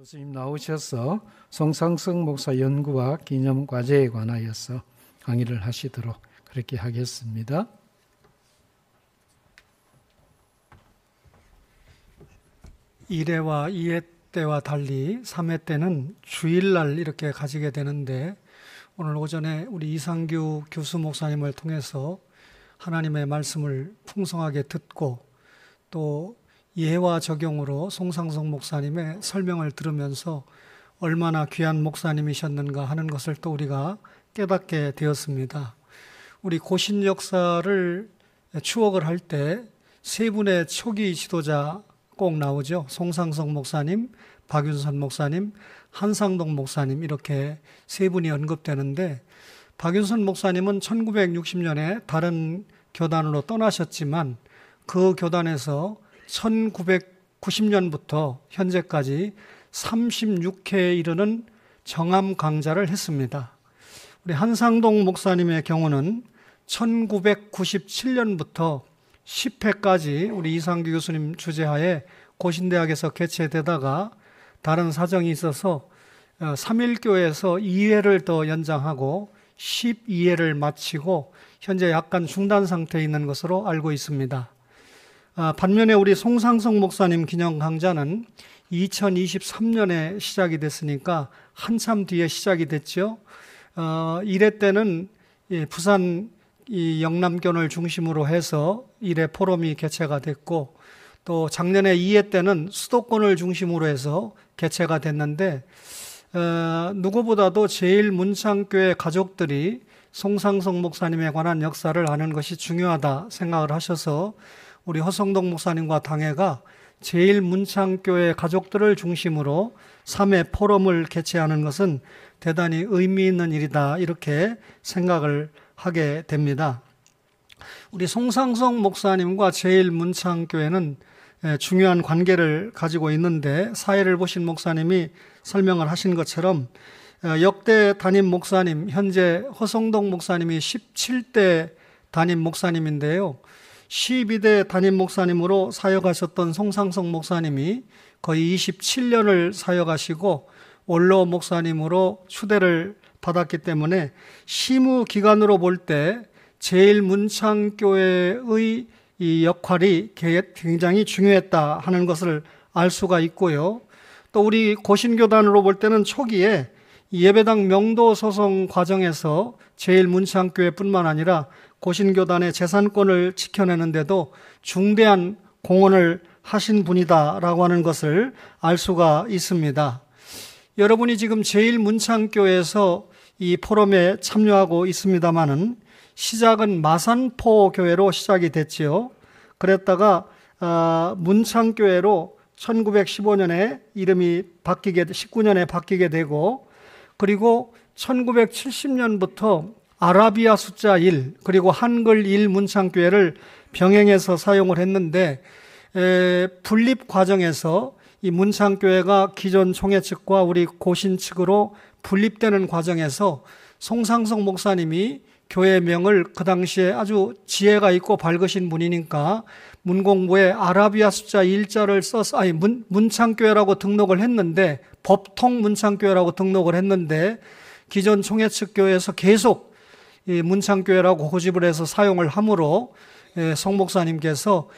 교수님 나오셔서 송상석 목사 연구와 기념 과제에 관하여서 강의를 하시도록 그렇게 하겠습니다. 일회와 2회 때와 달리 3회 때는 주일날 이렇게 가지게 되는데, 오늘 오전에 우리 이상규 교수 목사님을 통해서 하나님의 말씀을 풍성하게 듣고 또 예화 적용으로 송상석 목사님의 설명을 들으면서 얼마나 귀한 목사님이셨는가 하는 것을 또 우리가 깨닫게 되었습니다. 우리 고신 역사를 추억을 할 때 세 분의 초기 지도자 꼭 나오죠. 송상석 목사님, 박윤선 목사님, 한상동 목사님, 이렇게 세 분이 언급되는데, 박윤선 목사님은 1960년에 다른 교단으로 떠나셨지만 그 교단에서 1990년부터 현재까지 36회에 이르는 정암 강좌를 했습니다. 우리 한상동 목사님의 경우는 1997년부터 10회까지 우리 이상규 교수님 주재하에 고신대학에서 개최되다가 다른 사정이 있어서 3일교에서 2회를 더 연장하고 12회를 마치고 현재 약간 중단 상태에 있는 것으로 알고 있습니다. 반면에 우리 송상석 목사님 기념 강좌는 2023년에 시작이 됐으니까 한참 뒤에 시작이 됐죠. 1회 때는 부산 영남견을 중심으로 해서 1회 포럼이 개최가 됐고, 또 작년에 2회 때는 수도권을 중심으로 해서 개최가 됐는데, 누구보다도 제일 문창교회 가족들이 송상석 목사님에 관한 역사를 아는 것이 중요하다 생각을 하셔서 우리 허성동 목사님과 당회가 제일 문창교회 가족들을 중심으로 3회 포럼을 개최하는 것은 대단히 의미 있는 일이다, 이렇게 생각을 하게 됩니다. 우리 송상석 목사님과 제일 문창교회는 중요한 관계를 가지고 있는데, 사회를 보신 목사님이 설명을 하신 것처럼 역대 담임 목사님, 현재 허성동 목사님이 17대 담임 목사님인데요, 12대 담임 목사님으로 사역하셨던 송상석 목사님이 거의 27년을 사역하시고 원로 목사님으로 추대를 받았기 때문에 시무 기간으로 볼 때 제일 문창교회의 이 역할이 굉장히 중요했다 하는 것을 알 수가 있고요. 또 우리 고신교단으로 볼 때는 초기에 예배당 명도 소송 과정에서 제일 문창교회뿐만 아니라 고신교단의 재산권을 지켜내는데도 중대한 공헌을 하신 분이다라고 하는 것을 알 수가 있습니다. 여러분이 지금 제일 문창교회에서 이 포럼에 참여하고 있습니다마는 시작은 마산포 교회로 시작이 됐지요. 그랬다가 문창교회로 1915년에 이름이 바뀌게, 19년에 바뀌게 되고, 그리고 1970년부터 아라비아 숫자 1 그리고 한글 1 문창교회를 병행해서 사용을 했는데, 분립 과정에서 이 문창교회가 기존 총회 측과 우리 고신 측으로 분립되는 과정에서 송상석 목사님이 교회명을 그 당시에 아주 지혜가 있고 밝으신 분이니까 문공부에 아라비아 숫자 1자를 써서 문창교회라고 등록을 했는데, 법통 문창교회라고 등록을 했는데, 기존 총회 측 교회에서 계속 이 문창교회라고 고집을 해서 사용을 함으로 송 목사님께서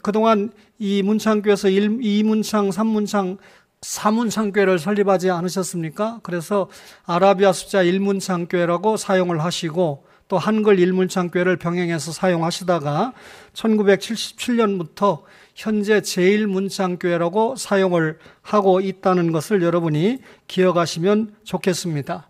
그동안 이 문창교회에서 2문창, 3문창, 4문창교회를 설립하지 않으셨습니까? 그래서 아라비아 숫자 1문창교회라고 사용을 하시고 또 한글 1문창교회를 병행해서 사용하시다가 1977년부터 현재 제1문창교회라고 사용을 하고 있다는 것을 여러분이 기억하시면 좋겠습니다.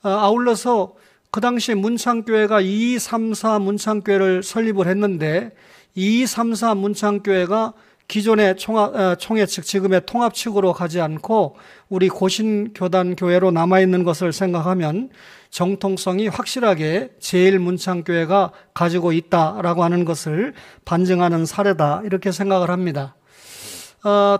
아울러서 그 당시 문창교회가 2, 3, 4 문창교회를 설립을 했는데, 2, 3, 4 문창교회가 기존의 총회 측, 지금의 통합 측으로 가지 않고 우리 고신교단 교회로 남아있는 것을 생각하면 정통성이 확실하게 제일 문창교회가 가지고 있다라고 하는 것을 반증하는 사례다, 이렇게 생각을 합니다.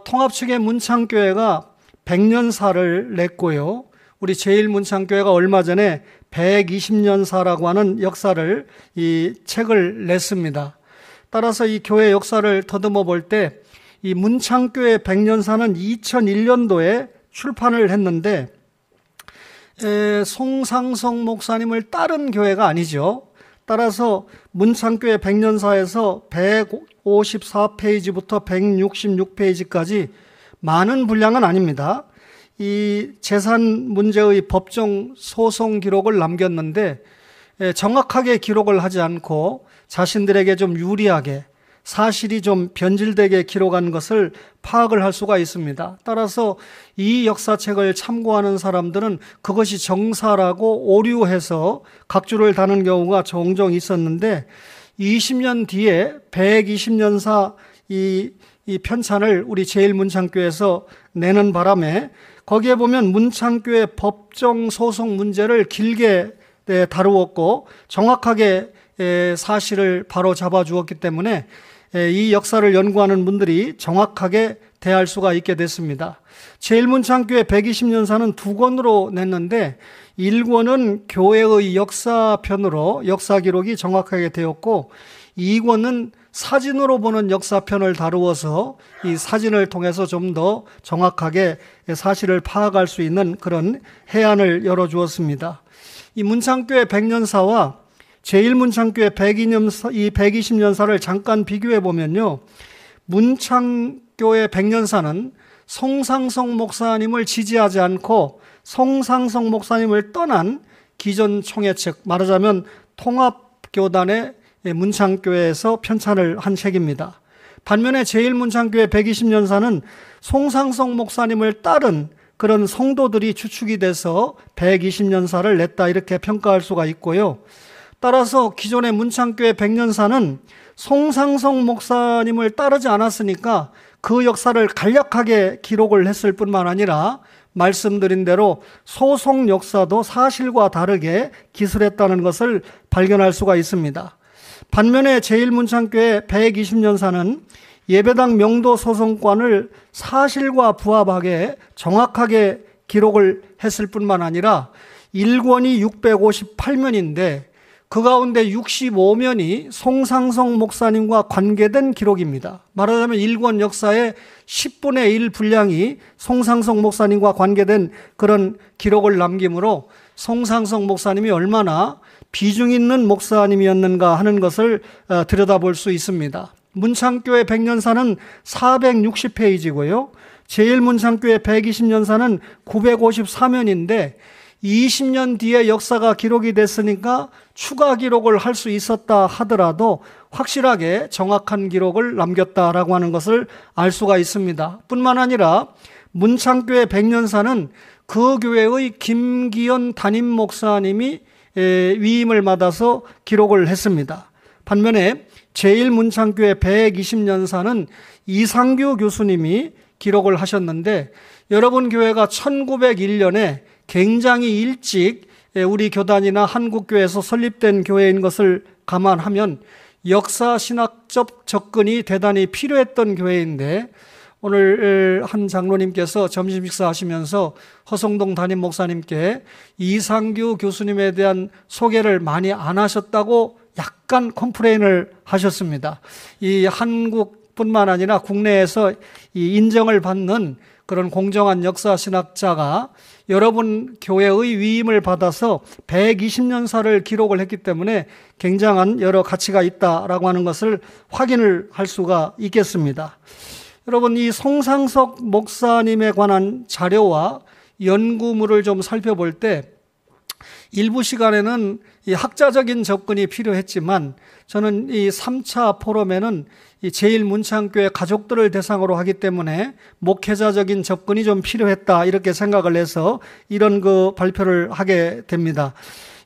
통합 측의 문창교회가 100년사를 냈고요, 우리 제일 문창교회가 얼마 전에 120년사라고 하는 역사를, 이 책을 냈습니다. 따라서 이 교회 역사를 더듬어 볼 때 이 문창교회 백년사는 2001년도에 출판을 했는데 송상석 목사님을 따른 교회가 아니죠. 따라서 문창교회 백년사에서 154페이지부터 166페이지까지 많은 분량은 아닙니다. 이 재산 문제의 법정 소송 기록을 남겼는데 정확하게 기록을 하지 않고 자신들에게 좀 유리하게 사실이 좀 변질되게 기록한 것을 파악을 할 수가 있습니다. 따라서 이 역사책을 참고하는 사람들은 그것이 정사라고 오류해서 각주를 다는 경우가 종종 있었는데 20년 뒤에 120년사 이 편찬을 우리 제일문창교에서 내는 바람에 거기에 보면 문창교의 법정 소송 문제를 길게 다루었고 정확하게 사실을 바로 잡아 주었기 때문에 이 역사를 연구하는 분들이 정확하게 대할 수가 있게 됐습니다. 제일문창교회 120년사는 2권으로 냈는데 1권은 교회의 역사편으로 역사 기록이 정확하게 되었고 2권은 사진으로 보는 역사편을 다루어서 이 사진을 통해서 좀 더 정확하게 사실을 파악할 수 있는 그런 해안을 열어주었습니다. 이 문창교회 100년사와 제일문창교회 120년사를 잠깐 비교해 보면요. 문창교회 100년사는 송상석 목사님을 지지하지 않고 송상석 목사님을 떠난 기존 총회 측, 말하자면 통합교단의 문창교회에서 편찬을 한 책입니다. 반면에 제일문창교회 120년사는 송상석 목사님을 따른 그런 성도들이 주축이 돼서 120년사를 냈다 이렇게 평가할 수가 있고요. 따라서 기존의 문창교회 100년사는 송상석 목사님을 따르지 않았으니까 그 역사를 간략하게 기록을 했을 뿐만 아니라 말씀드린 대로 소송 역사도 사실과 다르게 기술했다는 것을 발견할 수가 있습니다. 반면에 제일문창교회 120년사는 예배당 명도 소송권을 사실과 부합하게 정확하게 기록을 했을 뿐만 아니라 1권이 658면인데 그 가운데 65면이 송상석 목사님과 관계된 기록입니다. 말하자면 1권 역사의 10분의 1 분량이 송상석 목사님과 관계된 그런 기록을 남기므로 송상석 목사님이 얼마나 비중 있는 목사님이었는가 하는 것을 들여다볼 수 있습니다. 문창교회 100년사는 460페이지고요. 제일문창교회 120년사는 954면인데 20년 뒤에 역사가 기록이 됐으니까 추가 기록을 할 수 있었다 하더라도 확실하게 정확한 기록을 남겼다라고 하는 것을 알 수가 있습니다. 뿐만 아니라 문창교회 100년사는 그 교회의 김기현 담임 목사님이 위임을 받아서 기록을 했습니다. 반면에 제일문창교회 120년사는 이상규 교수님이 기록을 하셨는데 여러분 교회가 1901년에 굉장히 일찍 우리 교단이나 한국교회에서 설립된 교회인 것을 감안하면 역사신학적 접근이 대단히 필요했던 교회인데 오늘 한 장로님께서 점심 식사하시면서 허성동 담임 목사님께 이상규 교수님에 대한 소개를 많이 안 하셨다고 약간 컴플레인을 하셨습니다. 이 한국뿐만 아니라 국내에서 이 인정을 받는 그런 공정한 역사신학자가 여러분 교회의 위임을 받아서 120년사를 기록을 했기 때문에 굉장한 여러 가치가 있다라고 하는 것을 확인을 할 수가 있겠습니다. 여러분 이 송상석 목사님에 관한 자료와 연구물을 좀 살펴볼 때 일부 시간에는 이 학자적인 접근이 필요했지만 저는 이 3차 포럼에는 이 제일문창교회 가족들을 대상으로 하기 때문에 목회자적인 접근이 좀 필요했다 이렇게 생각을 해서 이런 그 발표를 하게 됩니다.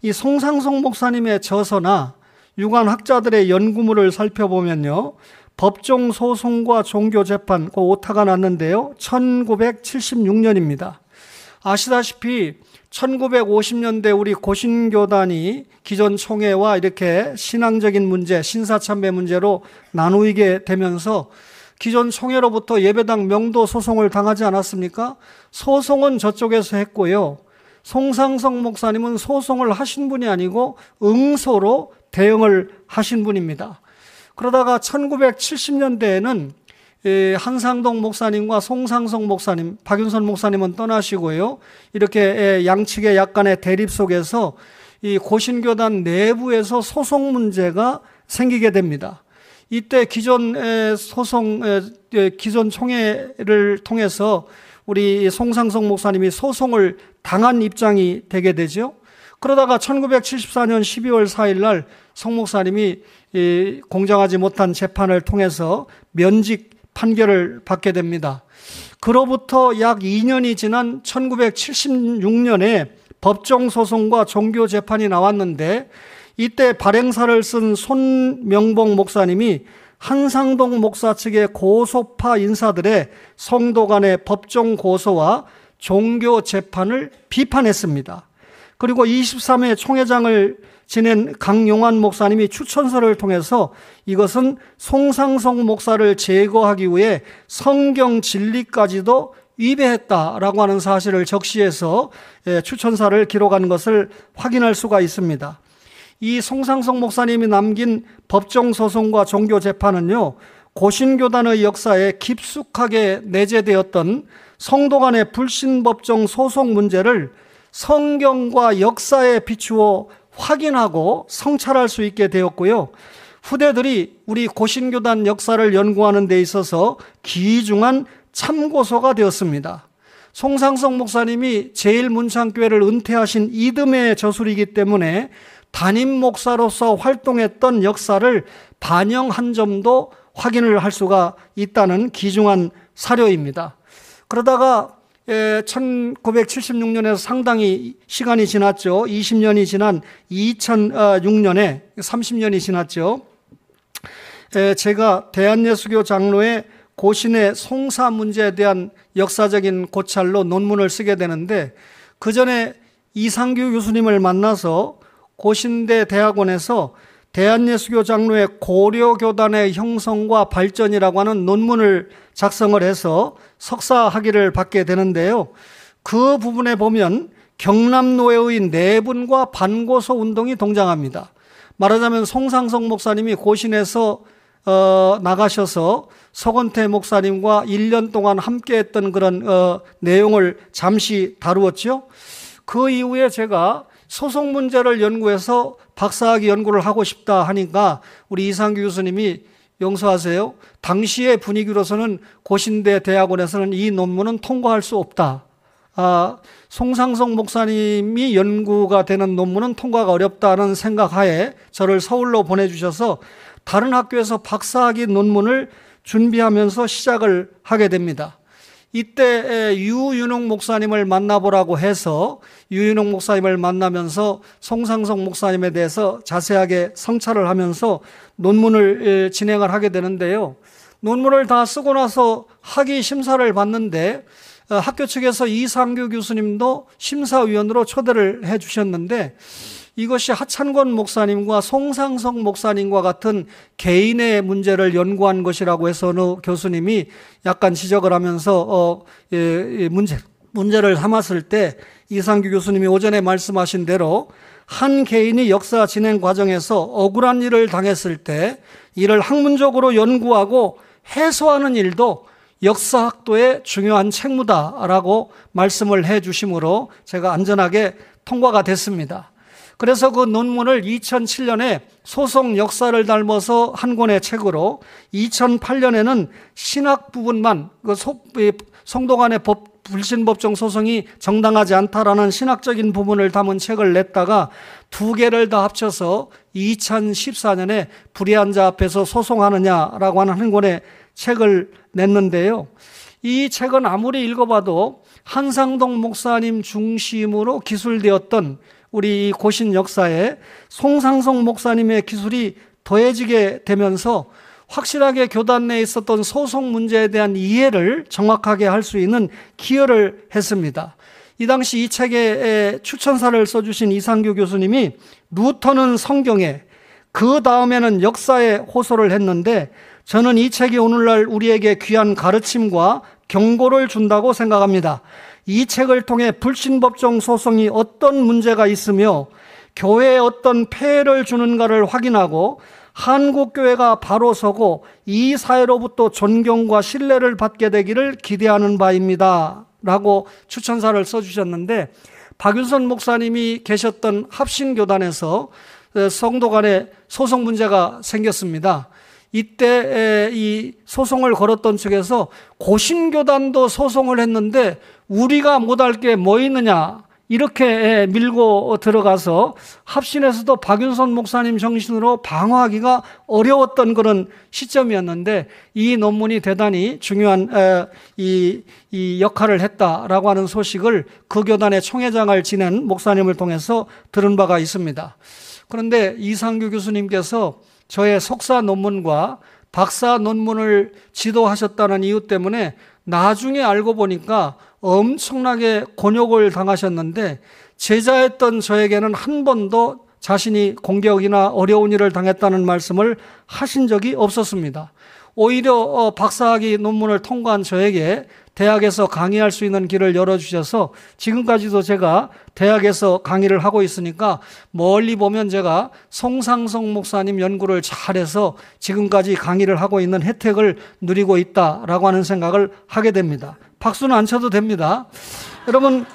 이 송상석 목사님의 저서나 유관 학자들의 연구물을 살펴보면요. 법정 소송과 종교 재판 그 오타가 났는데요. 1976년입니다. 아시다시피 1950년대 우리 고신교단이 기존 총회와 이렇게 신앙적인 문제, 신사참배 문제로 나누게 되면서 기존 총회로부터 예배당 명도 소송을 당하지 않았습니까? 소송은 저쪽에서 했고요. 송상석 목사님은 소송을 하신 분이 아니고 응소로 대응을 하신 분입니다. 그러다가 1970년대에는 한상동 목사님과 송상성 목사님, 박윤선 목사님은 떠나시고요. 이렇게 양측의 약간의 대립 속에서 이 고신교단 내부에서 소송 문제가 생기게 됩니다. 이때 기존 총회를 통해서 우리 송상성 목사님이 소송을 당한 입장이 되게 되죠. 그러다가 1974년 12월 4일 날 송 목사님이 공정하지 못한 재판을 통해서 면직 판결을 받게 됩니다. 그로부터 약 2년이 지난 1976년에 법정 소송과 종교 재판이 나왔는데, 이때 발행사를 쓴 손명봉 목사님이 한상동 목사 측의 고소파 인사들의 성도 간의 법정 고소와 종교 재판을 비판했습니다. 그리고 23회 총회장을 지낸 강용환 목사님이 추천서를 통해서 이것은 송상성 목사를 제거하기 위해 성경 진리까지도 위배했다라고 하는 사실을 적시해서 추천사를 기록한 것을 확인할 수가 있습니다. 이 송상성 목사님이 남긴 법정소송과 종교재판은요, 고신교단의 역사에 깊숙하게 내재되었던 성도 간의 불신법정 소송 문제를 성경과 역사에 비추어 확인하고 성찰할 수 있게 되었고요. 후대들이 우리 고신교단 역사를 연구하는 데 있어서 귀중한 참고서가 되었습니다. 송상성 목사님이 제1문창교회를 은퇴하신 이듬해 저술이기 때문에 담임 목사로서 활동했던 역사를 반영한 점도 확인을 할 수가 있다는 귀중한 사료입니다. 그러다가 1976년에서 상당히 시간이 지났죠. 20년이 지난 2006년에 30년이 지났죠. 제가 대한예수교 장로의 고신의 송사 문제에 대한 역사적인 고찰로 논문을 쓰게 되는데, 그 전에 이상규 교수님을 만나서 고신대 대학원에서 대한예수교 장로의 고려교단의 형성과 발전이라고 하는 논문을 작성을 해서 석사 학위를 받게 되는데요. 그 부분에 보면 경남노회의 내분과 반고소 운동이 동장합니다. 말하자면 송상성 목사님이 고신에서 나가셔서 서건태 목사님과 1년 동안 함께했던 그런 내용을 잠시 다루었죠. 그 이후에 제가 소송 문제를 연구해서 박사학위 연구를 하고 싶다 하니까 우리 이상규 교수님이, 용서하세요, 당시의 분위기로서는 고신대 대학원에서는 이 논문은 통과할 수 없다. 송상성 목사님이 연구가 되는 논문은 통과가 어렵다는 생각하에 저를 서울로 보내주셔서 다른 학교에서 박사학위 논문을 준비하면서 시작을 하게 됩니다. 이때 유윤홍 목사님을 만나보라고 해서 유윤홍 목사님을 만나면서 송상성 목사님에 대해서 자세하게 성찰을 하면서 논문을 진행을 하게 되는데요. 논문을 다 쓰고 나서 학위 심사를 받는데 학교 측에서 이상규 교수님도 심사위원으로 초대를 해 주셨는데, 이것이 하찬권 목사님과 송상성 목사님과 같은 개인의 문제를 연구한 것이라고 해서 어느 교수님이 약간 지적을 하면서 문제를 삼았을 때, 이상규 교수님이 오전에 말씀하신 대로 한 개인이 역사 진행 과정에서 억울한 일을 당했을 때 이를 학문적으로 연구하고 해소하는 일도 역사학도의 중요한 책무다라고 말씀을 해 주심으로 제가 안전하게 통과가 됐습니다. 그래서 그 논문을 2007년에 소송 역사를 닮아서 한 권의 책으로, 2008년에는 신학 부분만, 성도 간의 불신법정 소송이 정당하지 않다라는 신학적인 부분을 담은 책을 냈다가 두 개를 다 합쳐서 2014년에 불의한 자 앞에서 소송하느냐라고 하는 한 권의 책을 냈는데요. 이 책은 아무리 읽어봐도 한상동 목사님 중심으로 기술되었던 우리 고신 역사에 송상성 목사님의 기술이 더해지게 되면서 확실하게 교단 내에 있었던 소송 문제에 대한 이해를 정확하게 할 수 있는 기여를 했습니다. 이 당시 이 책에 추천사를 써주신 이상규 교수님이 루터는 성경에, 그 다음에는 역사에 호소를 했는데, 저는 이 책이 오늘날 우리에게 귀한 가르침과 경고를 준다고 생각합니다. 이 책을 통해 불신법정 소송이 어떤 문제가 있으며 교회에 어떤 폐해를 주는가를 확인하고 한국교회가 바로 서고 이 사회로부터 존경과 신뢰를 받게 되기를 기대하는 바입니다. 라고 추천사를 써주셨는데, 박윤선 목사님이 계셨던 합신교단에서 성도 간에 소송 문제가 생겼습니다. 이때 이 소송을 걸었던 측에서 고신교단도 소송을 했는데 우리가 못할 게 뭐 있느냐, 이렇게 밀고 들어가서 합신에서도 박윤선 목사님 정신으로 방어하기가 어려웠던 그런 시점이었는데, 이 논문이 대단히 중요한 이 역할을 했다라고 하는 소식을 그 교단의 총회장을 지낸 목사님을 통해서 들은 바가 있습니다. 그런데 이상규 교수님께서 저의 석사 논문과 박사 논문을 지도하셨다는 이유 때문에 나중에 알고 보니까 엄청나게 곤욕을 당하셨는데, 제자였던 저에게는 한 번도 자신이 공격이나 어려운 일을 당했다는 말씀을 하신 적이 없었습니다. 오히려 박사학위 논문을 통과한 저에게 대학에서 강의할 수 있는 길을 열어주셔서 지금까지도 제가 대학에서 강의를 하고 있으니까 멀리 보면 제가 송상성 목사님 연구를 잘해서 지금까지 강의를 하고 있는 혜택을 누리고 있다라고 하는 생각을 하게 됩니다. 박수는 안 쳐도 됩니다. 여러분,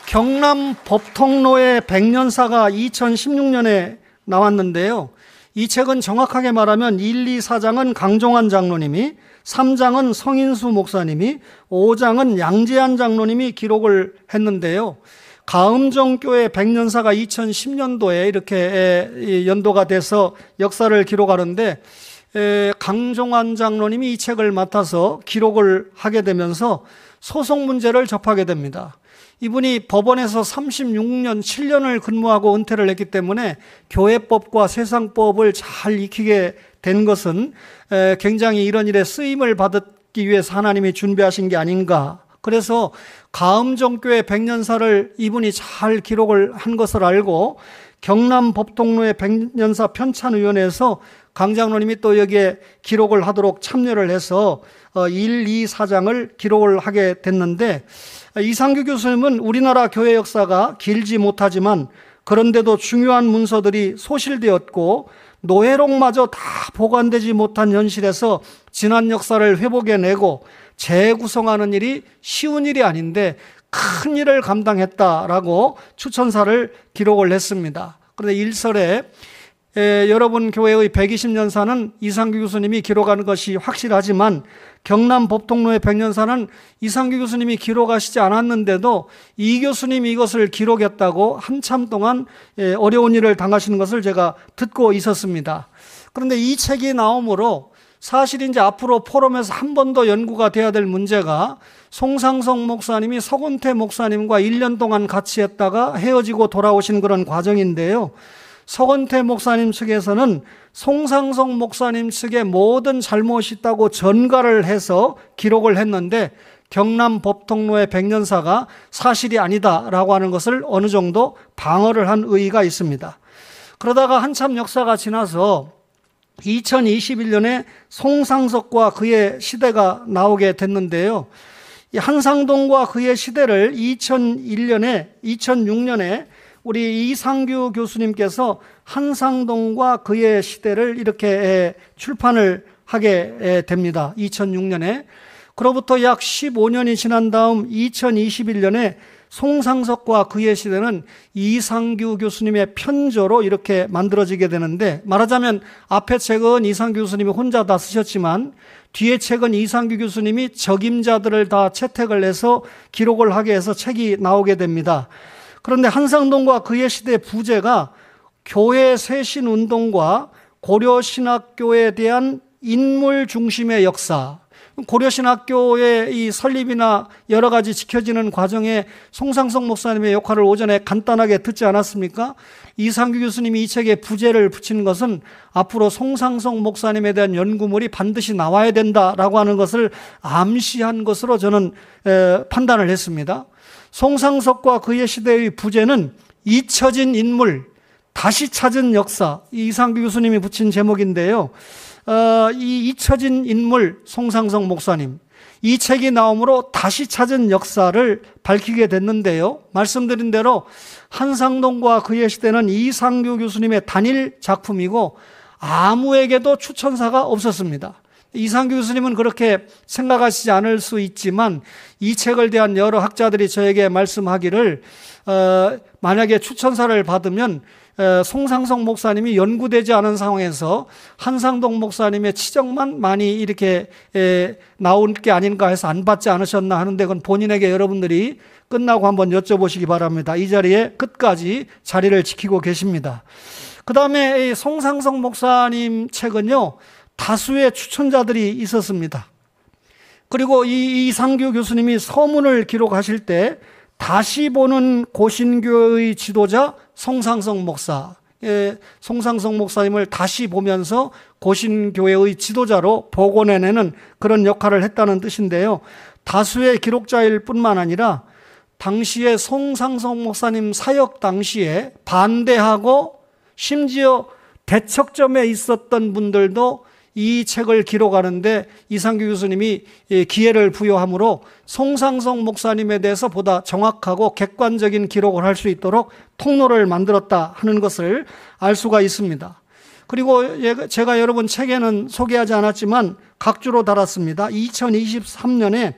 경남 법통로의 백년사가 2016년에 나왔는데요. 이 책은 정확하게 말하면 1, 2, 4장은 강종환 장로님이, 3장은 성인수 목사님이, 5장은 양재한 장로님이 기록을 했는데요. 가음정교회 백년사가 2010년도에 이렇게 연도가 돼서 역사를 기록하는데, 강종환 장로님이 이 책을 맡아서 기록을 하게 되면서 소송 문제를 접하게 됩니다. 이분이 법원에서 36년, 7년을 근무하고 은퇴를 했기 때문에 교회법과 세상법을 잘 익히게 된 것은 굉장히 이런 일에 쓰임을 받기 위해서 하나님이 준비하신 게 아닌가. 그래서 가음정교회 백년사를 이분이 잘 기록을 한 것을 알고 경남 법통로의 백년사 편찬위원회에서 강 장로님이 또 여기에 기록을 하도록 참여를 해서 1, 2, 4장을 기록을 하게 됐는데, 이상규 교수님은 우리나라 교회 역사가 길지 못하지만 그런데도 중요한 문서들이 소실되었고 노회록마저 다 보관되지 못한 현실에서 지난 역사를 회복해내고 재구성하는 일이 쉬운 일이 아닌데 큰 일을 감당했다라고 추천사를 기록을 했습니다. 그런데 일설에 여러분 교회의 120년사는 이상규 교수님이 기록하는 것이 확실하지만 경남 법통로의 백년사는 이상규 교수님이 기록하시지 않았는데도 이 교수님이 이것을 기록했다고 한참 동안 어려운 일을 당하시는 것을 제가 듣고 있었습니다. 그런데 이 책이 나오므로 사실 이제 앞으로 포럼에서 한 번 더 연구가 돼야 될 문제가, 송상성 목사님이 서건태 목사님과 1년 동안 같이 했다가 헤어지고 돌아오신 그런 과정인데요. 서건태 목사님 측에서는 송상성 목사님 측에 모든 잘못이 있다고 전가를 해서 기록을 했는데 경남 법통로의 백년사가 사실이 아니다라고 하는 것을 어느 정도 방어를 한 의의가 있습니다. 그러다가 한참 역사가 지나서 2021년에 송상석과 그의 시대가 나오게 됐는데요. 이 한상동과 그의 시대를 2006년에 우리 이상규 교수님께서 한상동과 그의 시대를 이렇게 출판을 하게 됩니다. 2006년에. 그로부터 약 15년이 지난 다음 2021년에 송상석과 그의 시대는 이상규 교수님의 편저로 이렇게 만들어지게 되는데, 말하자면 앞에 책은 이상규 교수님이 혼자 다 쓰셨지만 뒤에 책은 이상규 교수님이 적임자들을 다 채택을 해서 기록을 하게 해서 책이 나오게 됩니다. 그런데 한상동과 그의 시대의 부제가 교회 쇄신 운동과 고려신학교에 대한 인물 중심의 역사, 고려신학교의 이 설립이나 여러 가지 지켜지는 과정에 송상석 목사님의 역할을 오전에 간단하게 듣지 않았습니까? 이상규 교수님이 이 책에 부제를 붙인 것은 앞으로 송상석 목사님에 대한 연구물이 반드시 나와야 된다라고 하는 것을 암시한 것으로 저는 판단을 했습니다. 송상석과 그의 시대의 부제는 잊혀진 인물, 다시 찾은 역사, 이상규 교수님이 붙인 제목인데요. 이 잊혀진 인물 송상석 목사님, 이 책이 나옴으로 다시 찾은 역사를 밝히게 됐는데요. 말씀드린 대로 한상동과 그의 시대는 이상규 교수님의 단일 작품이고 아무에게도 추천사가 없었습니다. 이상규 교수님은 그렇게 생각하시지 않을 수 있지만 이 책을 대한 여러 학자들이 저에게 말씀하기를 만약에 추천사를 받으면 송상석 목사님이 연구되지 않은 상황에서 한상동 목사님의 치적만 많이 이렇게 나올 게 아닌가 해서 안 받지 않으셨나 하는데 그건 본인에게 여러분들이 끝나고 한번 여쭤보시기 바랍니다. 이 자리에 끝까지 자리를 지키고 계십니다. 그 다음에 송상석 목사님 책은요, 다수의 추천자들이 있었습니다. 그리고 이상규 교수님이 서문을 기록하실 때 다시 보는 고신교의 지도자 송상석 목사, 송상석 목사님을 다시 보면서 고신교회의 지도자로 복원해내는 그런 역할을 했다는 뜻인데요. 다수의 기록자일 뿐만 아니라 당시에 송상석 목사님 사역 당시에 반대하고 심지어 대척점에 있었던 분들도 이 책을 기록하는데 이상규 교수님이 기회를 부여함으로 송상석 목사님에 대해서 보다 정확하고 객관적인 기록을 할 수 있도록 통로를 만들었다 하는 것을 알 수가 있습니다. 그리고 제가 여러분 책에는 소개하지 않았지만 각주로 달았습니다. 2023년에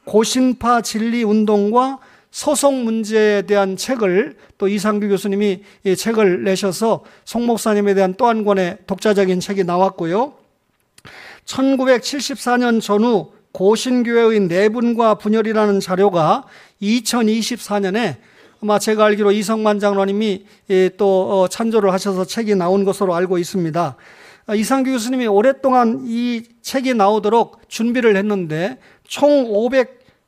고신파 진리운동과 소송 문제에 대한 책을 또 이상규 교수님이 책을 내셔서 송 목사님에 대한 또 한 권의 독자적인 책이 나왔고요. 1974년 전후 고신교회의 내분과 분열이라는 자료가 2024년에 아마 제가 알기로 이성만 장로님이 또 찬조를 하셔서 책이 나온 것으로 알고 있습니다. 이상규 교수님이 오랫동안 이 책이 나오도록 준비를 했는데 총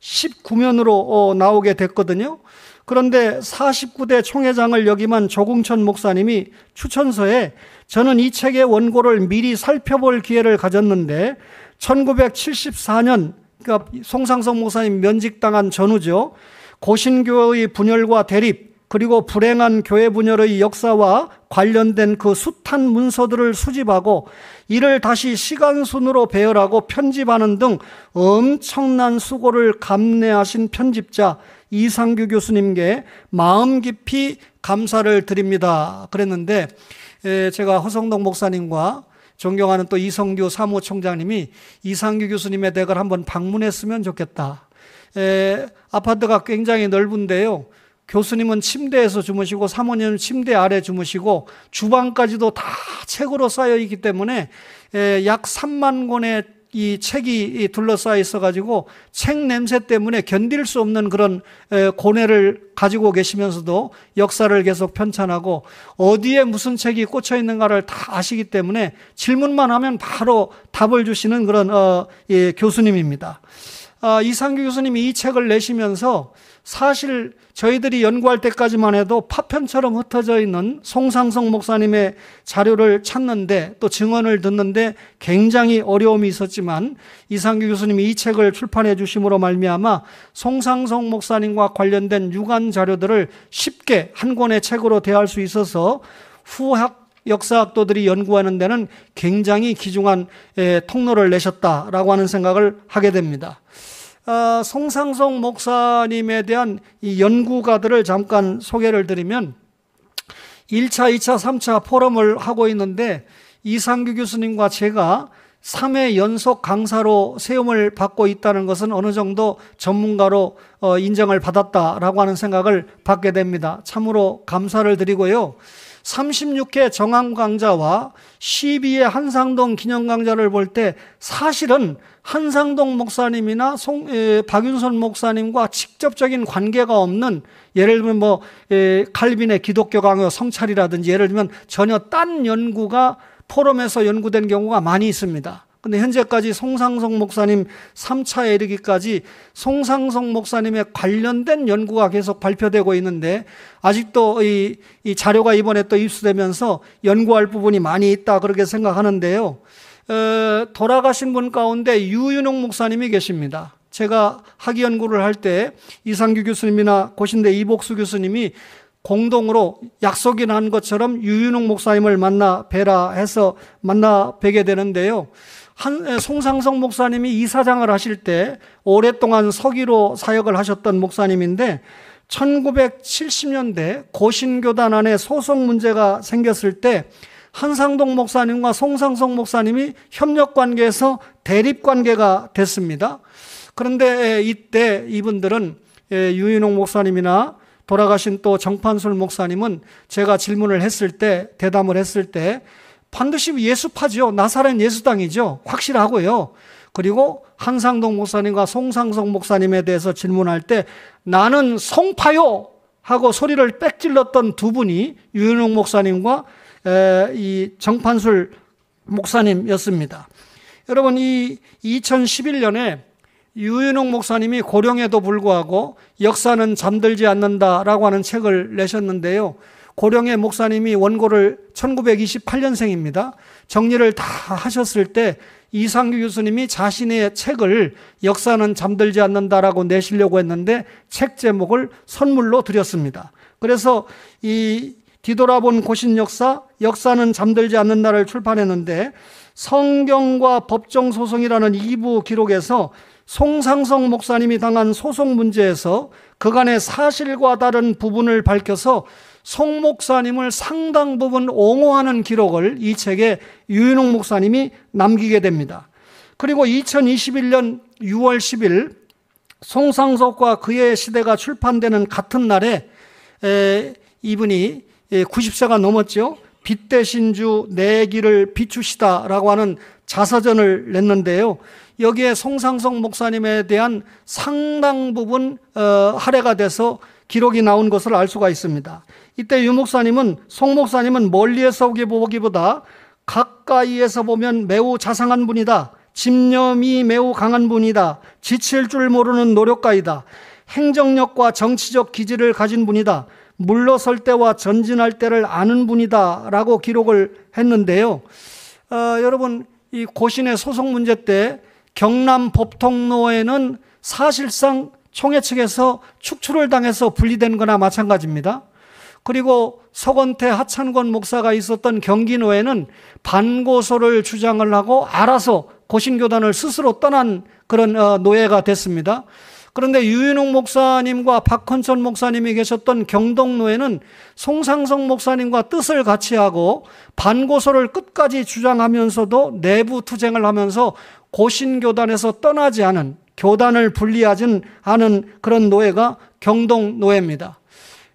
519면으로 나오게 됐거든요. 그런데 49대 총회장을 역임한 조궁천 목사님이 추천서에 저는 이 책의 원고를 미리 살펴볼 기회를 가졌는데 1974년, 그러니까 송상석 목사님 면직당한 전후죠. 고신교회의 분열과 대립, 그리고 불행한 교회 분열의 역사와 관련된 그 숱한 문서들을 수집하고 이를 다시 시간순으로 배열하고 편집하는 등 엄청난 수고를 감내하신 편집자 이상규 교수님께 마음 깊이 감사를 드립니다. 그랬는데 제가 허성동 목사님과 존경하는 또 이성규 사무총장님이 이상규 교수님의 댁을 한번 방문했으면 좋겠다. 아파트가 굉장히 넓은데요. 교수님은 침대에서 주무시고 사모님은 침대 아래 주무시고 주방까지도 다 책으로 쌓여 있기 때문에 약 3만 권의 이 책이 둘러싸여 있어가지고 책 냄새 때문에 견딜 수 없는 그런 고뇌를 가지고 계시면서도 역사를 계속 편찬하고 어디에 무슨 책이 꽂혀 있는가를 다 아시기 때문에 질문만 하면 바로 답을 주시는 그런 교수님입니다. 이상규 교수님이 이 책을 내시면서 사실 저희들이 연구할 때까지만 해도 파편처럼 흩어져 있는 송상석 목사님의 자료를 찾는데 또 증언을 듣는데 굉장히 어려움이 있었지만 이상규 교수님이 이 책을 출판해 주심으로 말미암아 송상석 목사님과 관련된 유관 자료들을 쉽게 한 권의 책으로 대할 수 있어서 후학 역사학도들이 연구하는 데는 굉장히 귀중한 통로를 내셨다라고 하는 생각을 하게 됩니다. 송상석 목사님에 대한 이 연구가들을 잠깐 소개를 드리면 1차, 2차, 3차 포럼을 하고 있는데 이상규 교수님과 제가 3회 연속 강사로 세움을 받고 있다는 것은 어느 정도 전문가로 인정을 받았다라고 하는 생각을 받게 됩니다. 참으로 감사를 드리고요. 36회 정황 강좌와 12회 한상동 기념 강좌를 볼 때 사실은 한상동 목사님이나 박윤선 목사님과 직접적인 관계가 없는 예를 들면 칼빈의 기독교 강요 성찰이라든지 예를 들면 전혀 딴 연구가 포럼에서 연구된 경우가 많이 있습니다. 근데 현재까지 송상석 목사님 3차에 이르기까지 송상석 목사님에 관련된 연구가 계속 발표되고 있는데 아직도 이 자료가 이번에 또 입수되면서 연구할 부분이 많이 있다 그렇게 생각하는데요. 돌아가신 분 가운데 유윤홍 목사님이 계십니다. 제가 학위 연구를 할 때 이상규 교수님이나 고신대 이복수 교수님이 공동으로 약속이 난 것처럼 유윤홍 목사님을 만나 뵈라 해서 만나 뵈게 되는데요. 송상석 목사님이 이사장을 하실 때 오랫동안 서기로 사역을 하셨던 목사님인데 1970년대 고신교단 안에 소송 문제가 생겼을 때 한상동 목사님과 송상석 목사님이 협력관계에서 대립관계가 됐습니다. 그런데 이때 이분들은 유인홍 목사님이나 돌아가신 또 정판술 목사님은 제가 질문을 했을 때, 대담을 했을 때 반드시 예수파죠. 나사렛 예수당이죠. 확실하고요. 그리고 한상동 목사님과 송상석 목사님에 대해서 질문할 때 나는 송파요 하고 소리를 빽질렀던 두 분이 유인홍 목사님과 이 정판술 목사님이었습니다. 여러분, 이 2011년에 유인홍 목사님이 고령에도 불구하고 역사는 잠들지 않는다라고 하는 책을 내셨는데요. 고령의 목사님이 원고를 1928년생입니다. 정리를 다 하셨을 때 이상규 교수님이 자신의 책을 역사는 잠들지 않는다라고 내시려고 했는데 책 제목을 선물로 드렸습니다. 그래서 이 뒤돌아본 고신 역사, 역사는 잠들지 않는다를 출판했는데 성경과 법정 소송이라는 2부 기록에서 송상석 목사님이 당한 소송 문제에서 그간의 사실과 다른 부분을 밝혀서 송 목사님을 상당 부분 옹호하는 기록을 이 책에 유인홍 목사님이 남기게 됩니다. 그리고 2021년 6월 10일 송상석과 그의 시대가 출판되는 같은 날에 이분이 90세가 넘었죠. 빛 대신 주 내 길을 비추시다라고 하는 자서전을 냈는데요. 여기에 송상석 목사님에 대한 상당 부분 할애가 돼서 기록이 나온 것을 알 수가 있습니다. 이때 유 목사님은, 송 목사님은 멀리에서 보기보다 가까이에서 보면 매우 자상한 분이다. 집념이 매우 강한 분이다. 지칠 줄 모르는 노력가이다. 행정력과 정치적 기질을 가진 분이다. 물러설 때와 전진할 때를 아는 분이다 라고 기록을 했는데요. 여러분, 이 고신의 소송 문제 때 경남 법통로에는 사실상 총회 측에서 축출을 당해서 분리된 거나 마찬가지입니다. 그리고 서건태 하찬권 목사가 있었던 경기노회는 반고소를 주장을 하고 알아서 고신교단을 스스로 떠난 그런 노예가 됐습니다. 그런데 유인홍 목사님과 박헌천 목사님이 계셨던 경동노회는 송상석 목사님과 뜻을 같이 하고 반고소를 끝까지 주장하면서도 내부 투쟁을 하면서 고신교단에서 떠나지 않은, 교단을 분리하지 않은 그런 노예가 경동노회입니다.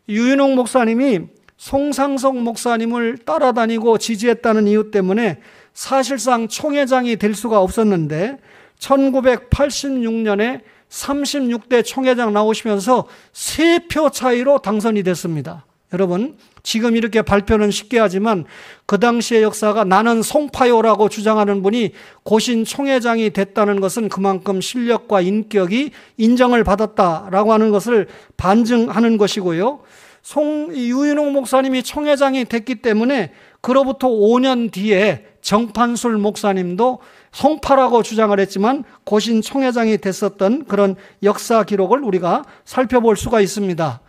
유인홍 목사님이 송상석 목사님을 따라다니고 지지했다는 이유 때문에 사실상 총회장이 될 수가 없었는데 1986년에 36대 총회장 나오시면서 3표 차이로 당선이 됐습니다. 여러분, 지금 이렇게 발표는 쉽게 하지만 그 당시의 역사가 나는 송파요라고 주장하는 분이 고신 총회장이 됐다는 것은 그만큼 실력과 인격이 인정을 받았다라고 하는 것을 반증하는 것이고요. 유인홍 목사님이 총회장이 됐기 때문에 그로부터 5년 뒤에 정판술 목사님도 송파라고 주장을 했지만 고신 총회장이 됐었던 그런 역사 기록을 우리가 살펴볼 수가 있습니다.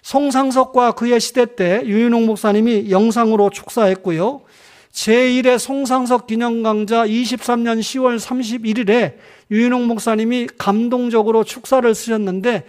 송상석과 그의 시대 때 유인홍 목사님이 영상으로 축사했고요. 제1회 송상석 기념강좌 23년 10월 31일에 유인홍 목사님이 감동적으로 축사를 쓰셨는데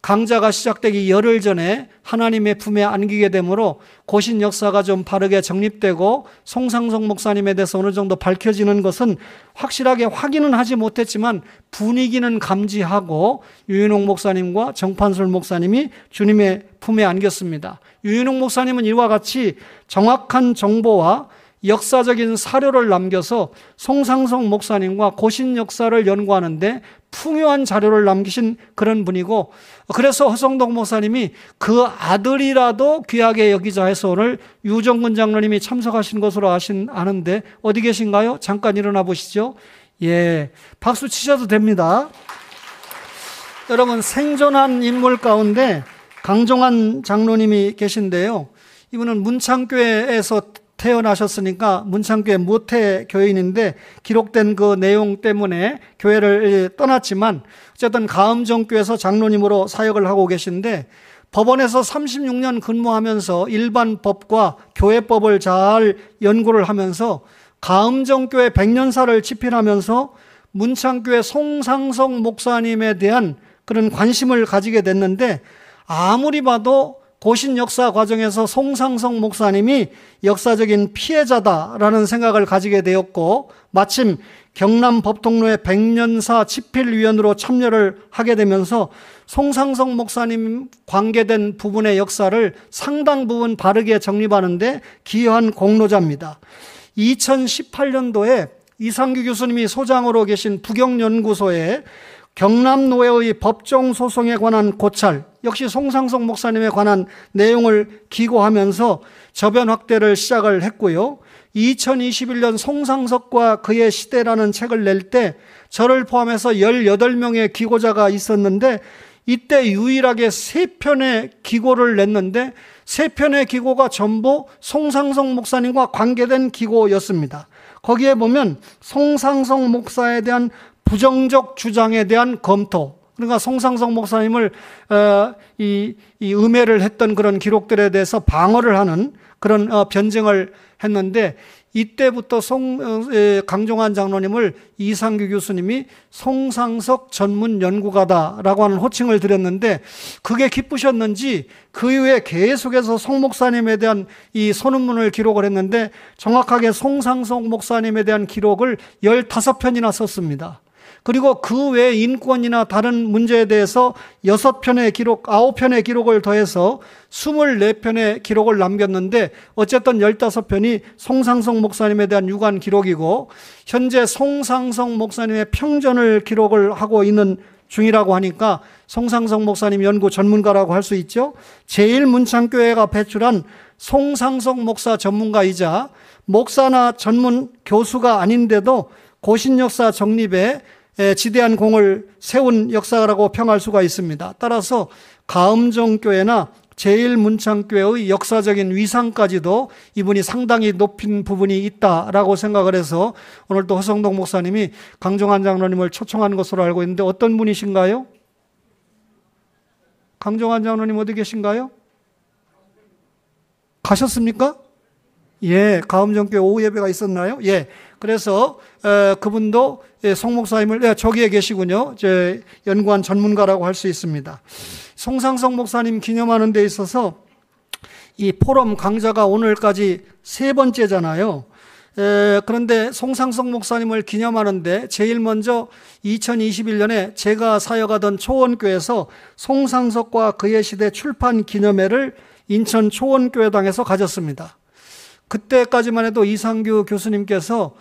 강좌가 시작되기 열흘 전에 하나님의 품에 안기게 되므로 고신 역사가 좀 바르게 정립되고 송상석 목사님에 대해서 어느 정도 밝혀지는 것은 확실하게 확인은 하지 못했지만 분위기는 감지하고 유인홍 목사님과 정판술 목사님이 주님의 품에 안겼습니다. 유인홍 목사님은 이와 같이 정확한 정보와 역사적인 사료를 남겨서 송상석 목사님과 고신 역사를 연구하는데 풍요한 자료를 남기신 그런 분이고, 그래서 허성동 목사님이 그 아들이라도 귀하게 여기자 해서 오늘 유정근 장로님이 참석하신 것으로 아는데 어디 계신가요? 잠깐 일어나 보시죠. 예, 박수 치셔도 됩니다. 여러분, 생존한 인물 가운데 강종환 장로님이 계신데요. 이분은 문창교회에서 태어나셨으니까 문창교회 모태 교인인데 기록된 그 내용 때문에 교회를 떠났지만 어쨌든 가음정교에서 장로님으로 사역을 하고 계신데 법원에서 36년 근무하면서 일반 법과 교회법을 잘 연구를 하면서 가음정교회 백년사를 집필하면서 문창교회 송상석 목사님에 대한 그런 관심을 가지게 됐는데, 아무리 봐도 고신 역사 과정에서 송상석 목사님이 역사적인 피해자다라는 생각을 가지게 되었고, 마침 경남 법통로의 백년사 집필위원으로 참여를 하게 되면서 송상석 목사님 관계된 부분의 역사를 상당 부분 바르게 정립하는데 기여한 공로자입니다. 2018년도에 이상규 교수님이 소장으로 계신 부경연구소에 경남노회의 법정소송에 관한 고찰, 역시 송상석 목사님에 관한 내용을 기고하면서 저변 확대를 시작을 했고요. 2021년 송상석과 그의 시대라는 책을 낼 때 저를 포함해서 18명의 기고자가 있었는데, 이때 유일하게 3편의 기고를 냈는데 3편의 기고가 전부 송상석 목사님과 관계된 기고였습니다. 거기에 보면 송상석 목사에 대한 부정적 주장에 대한 검토, 그러니까 송상석 목사님을 이 음해를 했던 그런 기록들에 대해서 방어를 하는 그런 변증을 했는데, 이때부터 강종환 장로님을 이상규 교수님이 송상석 전문 연구가다라고 하는 호칭을 드렸는데, 그게 기쁘셨는지 그 이후에 계속해서 송 목사님에 대한 이 소논문을 기록을 했는데, 정확하게 송상석 목사님에 대한 기록을 15편이나 썼습니다. 그리고 그 외 인권이나 다른 문제에 대해서 6편의 기록, 9편의 기록을 더해서 24편의 기록을 남겼는데, 어쨌든 15편이 송상석 목사님에 대한 유관 기록이고, 현재 송상석 목사님의 평전을 기록을 하고 있는 중이라고 하니까 송상석 목사님 연구 전문가라고 할 수 있죠. 제1문창교회가 배출한 송상석 목사 전문가이자 목사나 전문 교수가 아닌데도 고신역사 정립에 지대한 공을 세운 역사라고 평할 수가 있습니다. 따라서 가음정교회나 제1문창교회의 역사적인 위상까지도 이분이 상당히 높인 부분이 있다라고 생각을 해서 오늘 또 허성동 목사님이 강종환 장로님을 초청한 것으로 알고 있는데, 어떤 분이신가요? 강종환 장로님 어디 계신가요? 가셨습니까? 예, 가음정교회 오후 예배가 있었나요? 예. 그래서 그분도 송 목사님을 저기에 계시군요. 연구한 전문가라고 할 수 있습니다. 송상석 목사님 기념하는 데 있어서 이 포럼 강좌가 오늘까지 3번째잖아요. 그런데 송상석 목사님을 기념하는데 제일 먼저 2021년에 제가 사역하던 초원교회에서 송상석과 그의 시대 출판 기념회를 인천 초원교회당에서 가졌습니다. 그때까지만 해도 이상규 교수님께서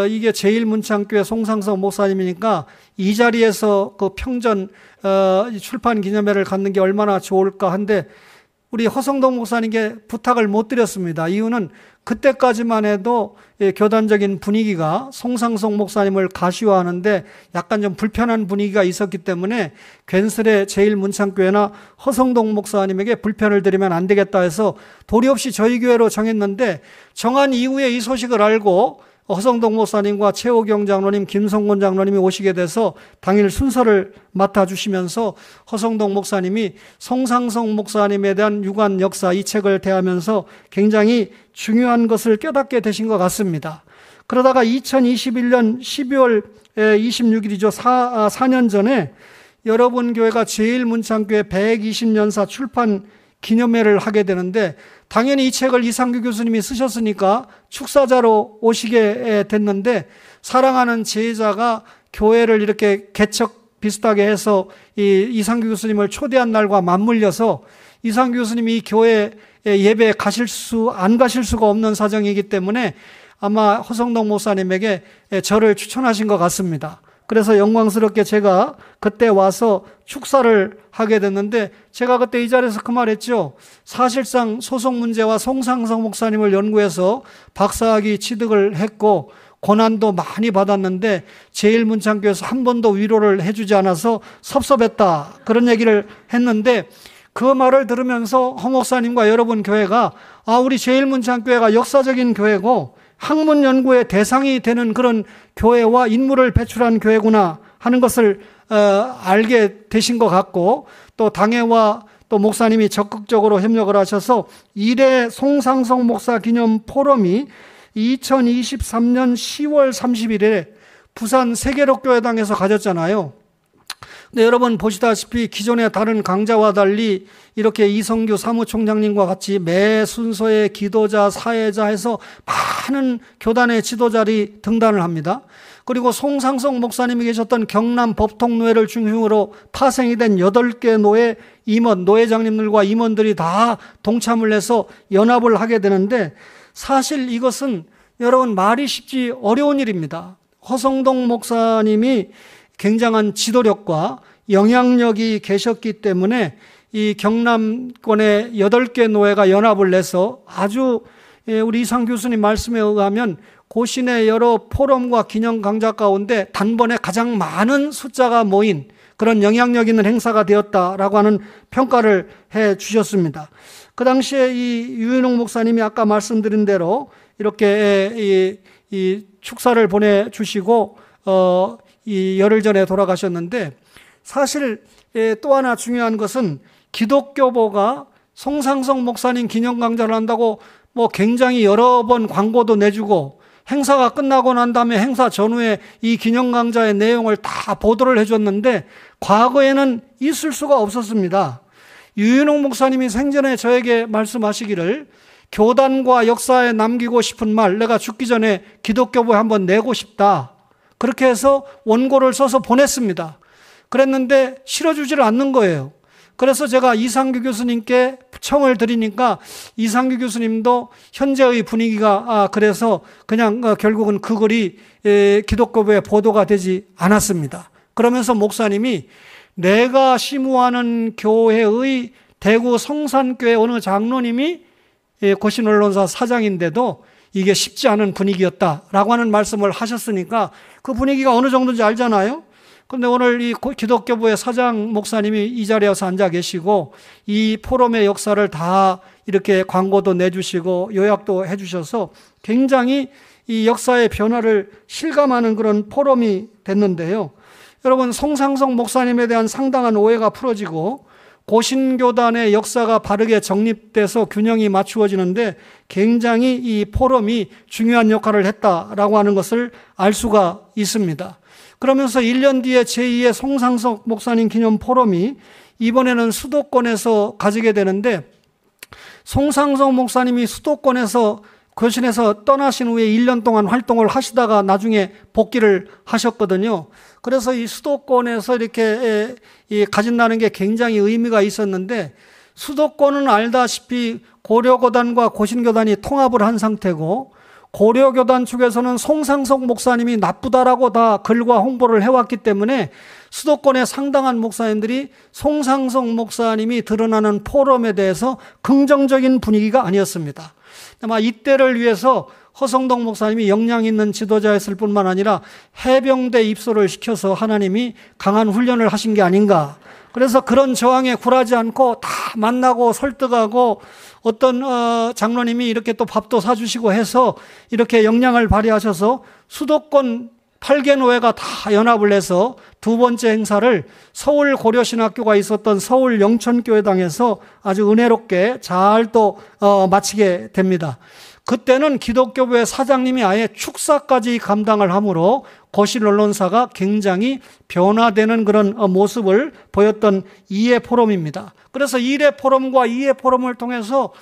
이게 제1문창교회 송상석 목사님이니까 이 자리에서 그 평전 출판 기념회를 갖는 게 얼마나 좋을까 한데, 우리 허성동 목사님께 부탁을 못 드렸습니다. 이유는 그때까지만 해도 교단적인 분위기가 송상석 목사님을 가시화하는데 약간 좀 불편한 분위기가 있었기 때문에 괜스레 제1문창교회나 허성동 목사님에게 불편을 드리면 안 되겠다 해서 도리 없이 저희 교회로 정했는데, 정한 이후에 이 소식을 알고 허성동 목사님과 최호경 장로님, 김성곤 장로님이 오시게 돼서 당일 순서를 맡아주시면서 허성동 목사님이 송상석 목사님에 대한 유관 역사 이 책을 대하면서 굉장히 중요한 것을 깨닫게 되신 것 같습니다. 그러다가 2021년 12월 26일이죠. 4년 전에 여러분 교회가 제1문창교회 120년사 출판 기념회를 하게 되는데, 당연히 이 책을 이상규 교수님이 쓰셨으니까 축사자로 오시게 됐는데, 사랑하는 제자가 교회를 이렇게 개척 비슷하게 해서 이상규 교수님을 초대한 날과 맞물려서 이상규 교수님이 이 교회 예배에 안 가실 수가 없는 사정이기 때문에 아마 허성동 목사님에게 저를 추천하신 것 같습니다. 그래서 영광스럽게 제가 그때 와서 축사를 하게 됐는데, 제가 그때 이 자리에서 그 말했죠. 사실상 소송 문제와 송상석 목사님을 연구해서 박사학위 취득을 했고 고난도 많이 받았는데 제1문창교회에서 한 번도 위로를 해주지 않아서 섭섭했다, 그런 얘기를 했는데, 그 말을 들으면서 허 목사님과 여러분 교회가 우리 제1문창교회가 역사적인 교회고 학문 연구의 대상이 되는 그런 교회와 인물을 배출한 교회구나 하는 것을 알게 되신 것 같고, 또 당회와 또 목사님이 적극적으로 협력을 하셔서 1회 송상석 목사 기념 포럼이 2023년 10월 31일에 부산 세계록교회당에서 가졌잖아요. 근데 여러분 보시다시피 기존의 다른 강좌와 달리 이렇게 이성규 사무총장님과 같이 매 순서에 기도자, 사회자 해서 많은 교단의 지도자들이 등단을 합니다. 그리고 송상석 목사님이 계셨던 경남 법통노회를 중심으로 파생이 된 8개 노회 임원, 노회장님들과 임원들이 다 동참을 해서 연합을 하게 되는데, 사실 이것은 여러분 말이 쉽지 어려운 일입니다. 허성동 목사님이 굉장한 지도력과 영향력이 계셨기 때문에 이 경남권의 8개 노회가 연합을 해서 아주 우리 이상 교수님 말씀에 의하면 고신의 여러 포럼과 기념 강좌 가운데 단번에 가장 많은 숫자가 모인 그런 영향력 있는 행사가 되었다라고 하는 평가를 해 주셨습니다. 그 당시에 이 유인홍 목사님이 아까 말씀드린 대로 이렇게 이 축사를 보내주시고 이 열흘 전에 돌아가셨는데, 사실 또 하나 중요한 것은 기독교보가 송상석 목사님 기념 강좌를 한다고 뭐 굉장히 여러 번 광고도 내주고, 행사가 끝나고 난 다음에 행사 전후에 이 기념 강좌의 내용을 다 보도를 해줬는데 과거에는 있을 수가 없었습니다. 유인홍 목사님이 생전에 저에게 말씀하시기를, 교단과 역사에 남기고 싶은 말 내가 죽기 전에 기독교부에 한번 내고 싶다, 그렇게 해서 원고를 써서 보냈습니다. 그랬는데 실어주지를 않는 거예요. 그래서 제가 이상규 교수님께 청을 드리니까 이상규 교수님도 현재의 분위기가 그래서 그냥 결국은 그 글이 기독교부에 보도가 되지 않았습니다. 그러면서 목사님이 내가 심우하는 교회의 대구 성산교회 어느 장로님이 고신언론사 사장인데도 이게 쉽지 않은 분위기였다라고 하는 말씀을 하셨으니까 그 분위기가 어느 정도인지 알잖아요. 그런데 오늘 이 기독교부의 사장 목사님이 이 자리에 와서 앉아 계시고 이 포럼의 역사를 다 이렇게 광고도 내주시고 요약도 해주셔서 굉장히 이 역사의 변화를 실감하는 그런 포럼이 됐는데요. 여러분, 송상석 목사님에 대한 상당한 오해가 풀어지고 고신교단의 역사가 바르게 정립돼서 균형이 맞추어지는데 굉장히 이 포럼이 중요한 역할을 했다라고 하는 것을 알 수가 있습니다. 그러면서 1년 뒤에 제2의 송상석 목사님 기념 포럼이 이번에는 수도권에서 가지게 되는데, 송상석 목사님이 수도권에서 교신에서 떠나신 후에 1년 동안 활동을 하시다가 나중에 복귀를 하셨거든요. 그래서 이 수도권에서 이렇게 가진다는 게 굉장히 의미가 있었는데, 수도권은 알다시피 고려교단과 고신교단이 통합을 한 상태고, 고려교단 측에서는 송상석 목사님이 나쁘다라고 다 글과 홍보를 해왔기 때문에 수도권의 상당한 목사님들이 송상석 목사님이 드러나는 포럼에 대해서 긍정적인 분위기가 아니었습니다. 아마 이때를 위해서 허성동 목사님이 역량 있는 지도자였을 뿐만 아니라 해병대 입소를 시켜서 하나님이 강한 훈련을 하신 게 아닌가. 그래서 그런 저항에 굴하지 않고 다 만나고 설득하고 어떤 장로님이 이렇게 또 밥도 사주시고 해서 이렇게 역량을 발휘하셔서 수도권 8개 노회가 다 연합을 해서 두 번째 행사를 서울 고려신학교가 있었던 서울 영천교회당에서 아주 은혜롭게 잘 또 마치게 됩니다. 그때는 기독교부의 사장님이 아예 축사까지 감당을 하므로 거실 언론사가 굉장히 변화되는 그런 모습을 보였던 2회 포럼입니다. 그래서 1회 포럼과 2회 포럼을 통해서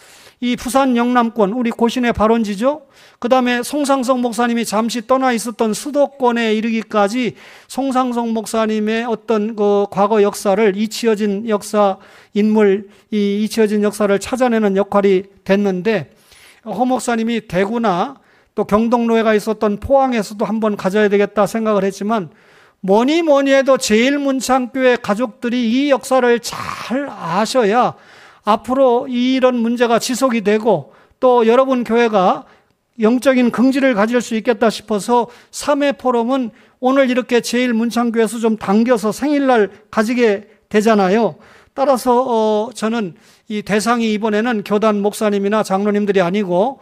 이 부산 영남권, 우리 고신의 발원지죠. 그 다음에 송상석 목사님이 잠시 떠나 있었던 수도권에 이르기까지 송상석 목사님의 어떤 그 과거 역사를, 잊혀진 역사, 인물, 이 잊혀진 역사를 찾아내는 역할이 됐는데, 허 목사님이 대구나 또 경동노회가 있었던 포항에서도 한번 가져야 되겠다 생각을 했지만, 뭐니 해도 제일문창교회 가족들이 이 역사를 잘 아셔야 앞으로 이런 문제가 지속이 되고 또 여러분 교회가 영적인 긍지를 가질 수 있겠다 싶어서 3회 포럼은 오늘 이렇게 제일문창교회에서 좀 당겨서 생일날 가지게 되잖아요. 따라서 저는 이 대상이 이번에는 교단 목사님이나 장로님들이 아니고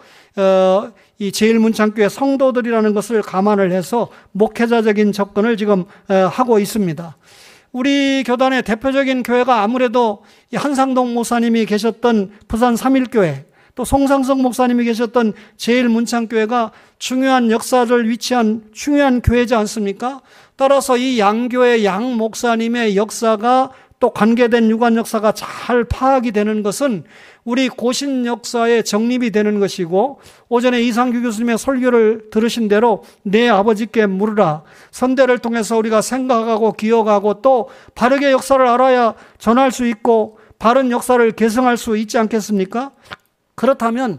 이 제일문창교회 성도들이라는 것을 감안을 해서 목회자적인 접근을 지금 하고 있습니다. 우리 교단의 대표적인 교회가 아무래도 한상동 목사님이 계셨던 부산 삼일교회, 또 송상석 목사님이 계셨던 제1문창교회가 중요한 역사를 위치한 중요한 교회지 않습니까? 따라서 이 양교회 양 목사님의 역사가 또 관계된 유관 역사가 잘 파악이 되는 것은 우리 고신 역사의 정립이 되는 것이고, 오전에 이상규 교수님의 설교를 들으신 대로 내 아버지께 물으라, 선대를 통해서 우리가 생각하고 기억하고 또 바르게 역사를 알아야 전할 수 있고 바른 역사를 계승할 수 있지 않겠습니까? 그렇다면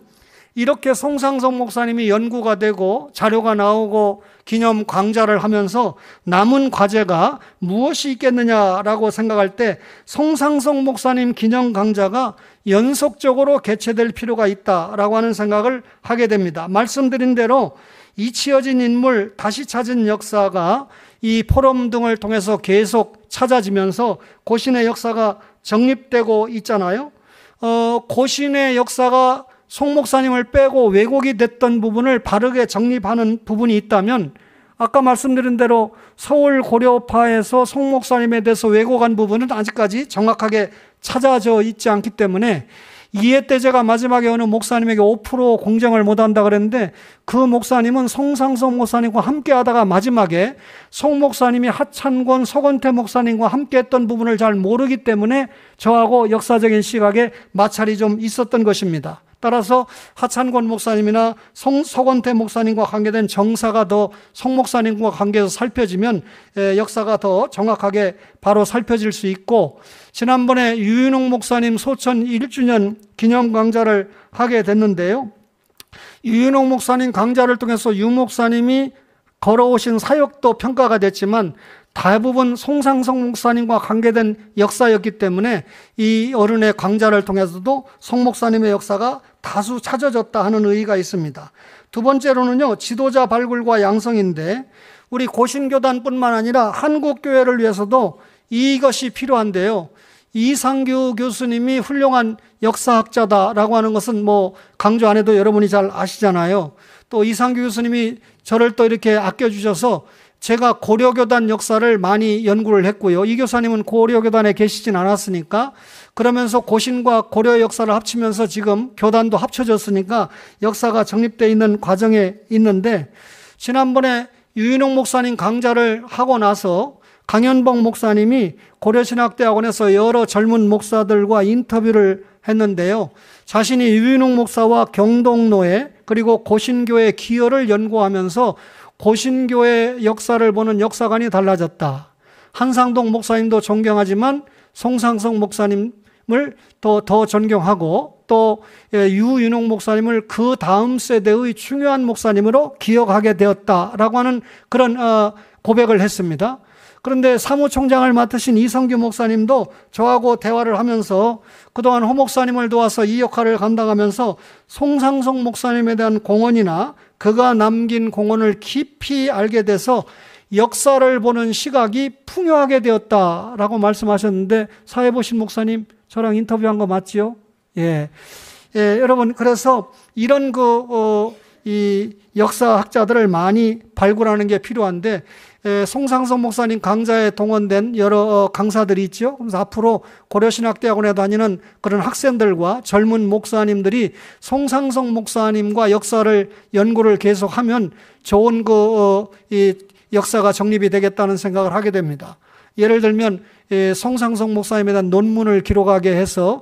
이렇게 송상석 목사님이 연구가 되고 자료가 나오고 기념 강좌를 하면서 남은 과제가 무엇이 있겠느냐라고 생각할 때 송상석 목사님 기념 강좌가 연속적으로 개최될 필요가 있다라고 하는 생각을 하게 됩니다. 말씀드린 대로 잊혀진 인물, 다시 찾은 역사가 이 포럼 등을 통해서 계속 찾아지면서 고신의 역사가 정립되고 있잖아요. 고신의 역사가 송 목사님을 빼고 왜곡이 됐던 부분을 바르게 정립하는 부분이 있다면, 아까 말씀드린 대로 서울 고려파에서 송 목사님에 대해서 왜곡한 부분은 아직까지 정확하게 찾아져 있지 않기 때문에, 이해 때 제가 마지막에 어느 목사님에게 5% 공정을 못한다 그랬는데, 그 목사님은 송상석 목사님과 함께 하다가 마지막에 송 목사님이 하찬권, 서건태 목사님과 함께 했던 부분을 잘 모르기 때문에 저하고 역사적인 시각에 마찰이 좀 있었던 것입니다. 따라서 하찬권 목사님이나 서건태 목사님과 관계된 정사가 더 송 목사님과 관계해서 살펴지면 역사가 더 정확하게 바로 살펴질 수 있고, 지난번에 유인홍 목사님 소천 1주년 기념 강좌를 하게 됐는데요. 유인홍 목사님 강좌를 통해서 유 목사님이 걸어오신 사역도 평가가 됐지만 대부분 송상석 목사님과 관계된 역사였기 때문에 이 어른의 강좌를 통해서도 송 목사님의 역사가 다수 찾아졌다 하는 의의가 있습니다. 두 번째로는요, 지도자 발굴과 양성인데, 우리 고신교단뿐만 아니라 한국교회를 위해서도 이것이 필요한데요. 이상규 교수님이 훌륭한 역사학자다라고 하는 것은 뭐 강조 안 해도 여러분이 잘 아시잖아요. 또 이상규 교수님이 저를 또 이렇게 아껴주셔서 제가 고려교단 역사를 많이 연구를 했고요. 이 교사님은 고려교단에 계시진 않았으니까, 그러면서 고신과 고려 역사를 합치면서 지금 교단도 합쳐졌으니까 역사가 정립되어 있는 과정에 있는데, 지난번에 유인홍 목사님 강좌를 하고 나서 강현복 목사님이 고려신학대학원에서 여러 젊은 목사들과 인터뷰를 했는데요. 자신이 유인홍 목사와 경동노회 그리고 고신교의 기여를 연구하면서 고신교의 역사를 보는 역사관이 달라졌다. 한상동 목사님도 존경하지만 송상석 목사님을 더 존경하고, 또 유인홍 목사님을 그 다음 세대의 중요한 목사님으로 기억하게 되었다라고 하는 그런 고백을 했습니다. 그런데 사무총장을 맡으신 이성규 목사님도 저하고 대화를 하면서 그동안 호 목사님을 도와서 이 역할을 감당하면서 송상석 목사님에 대한 공헌이나 그가 남긴 공헌을 깊이 알게 돼서 역사를 보는 시각이 풍요하게 되었다라고 말씀하셨는데, 사회보신 목사님 저랑 인터뷰한 거 맞지요? 예, 여러분, 그래서 이런 이 역사학자들을 많이 발굴하는 게 필요한데, 송상석 목사님 강좌에 동원된 여러 강사들이 있죠. 그래서 앞으로 고려신학대학원에 다니는 그런 학생들과 젊은 목사님들이 송상석 목사님과 역사를 연구를 계속하면 좋은 이 역사가 정립이 되겠다는 생각을 하게 됩니다. 예를 들면 송상석 목사님에 대한 논문을 기록하게 해서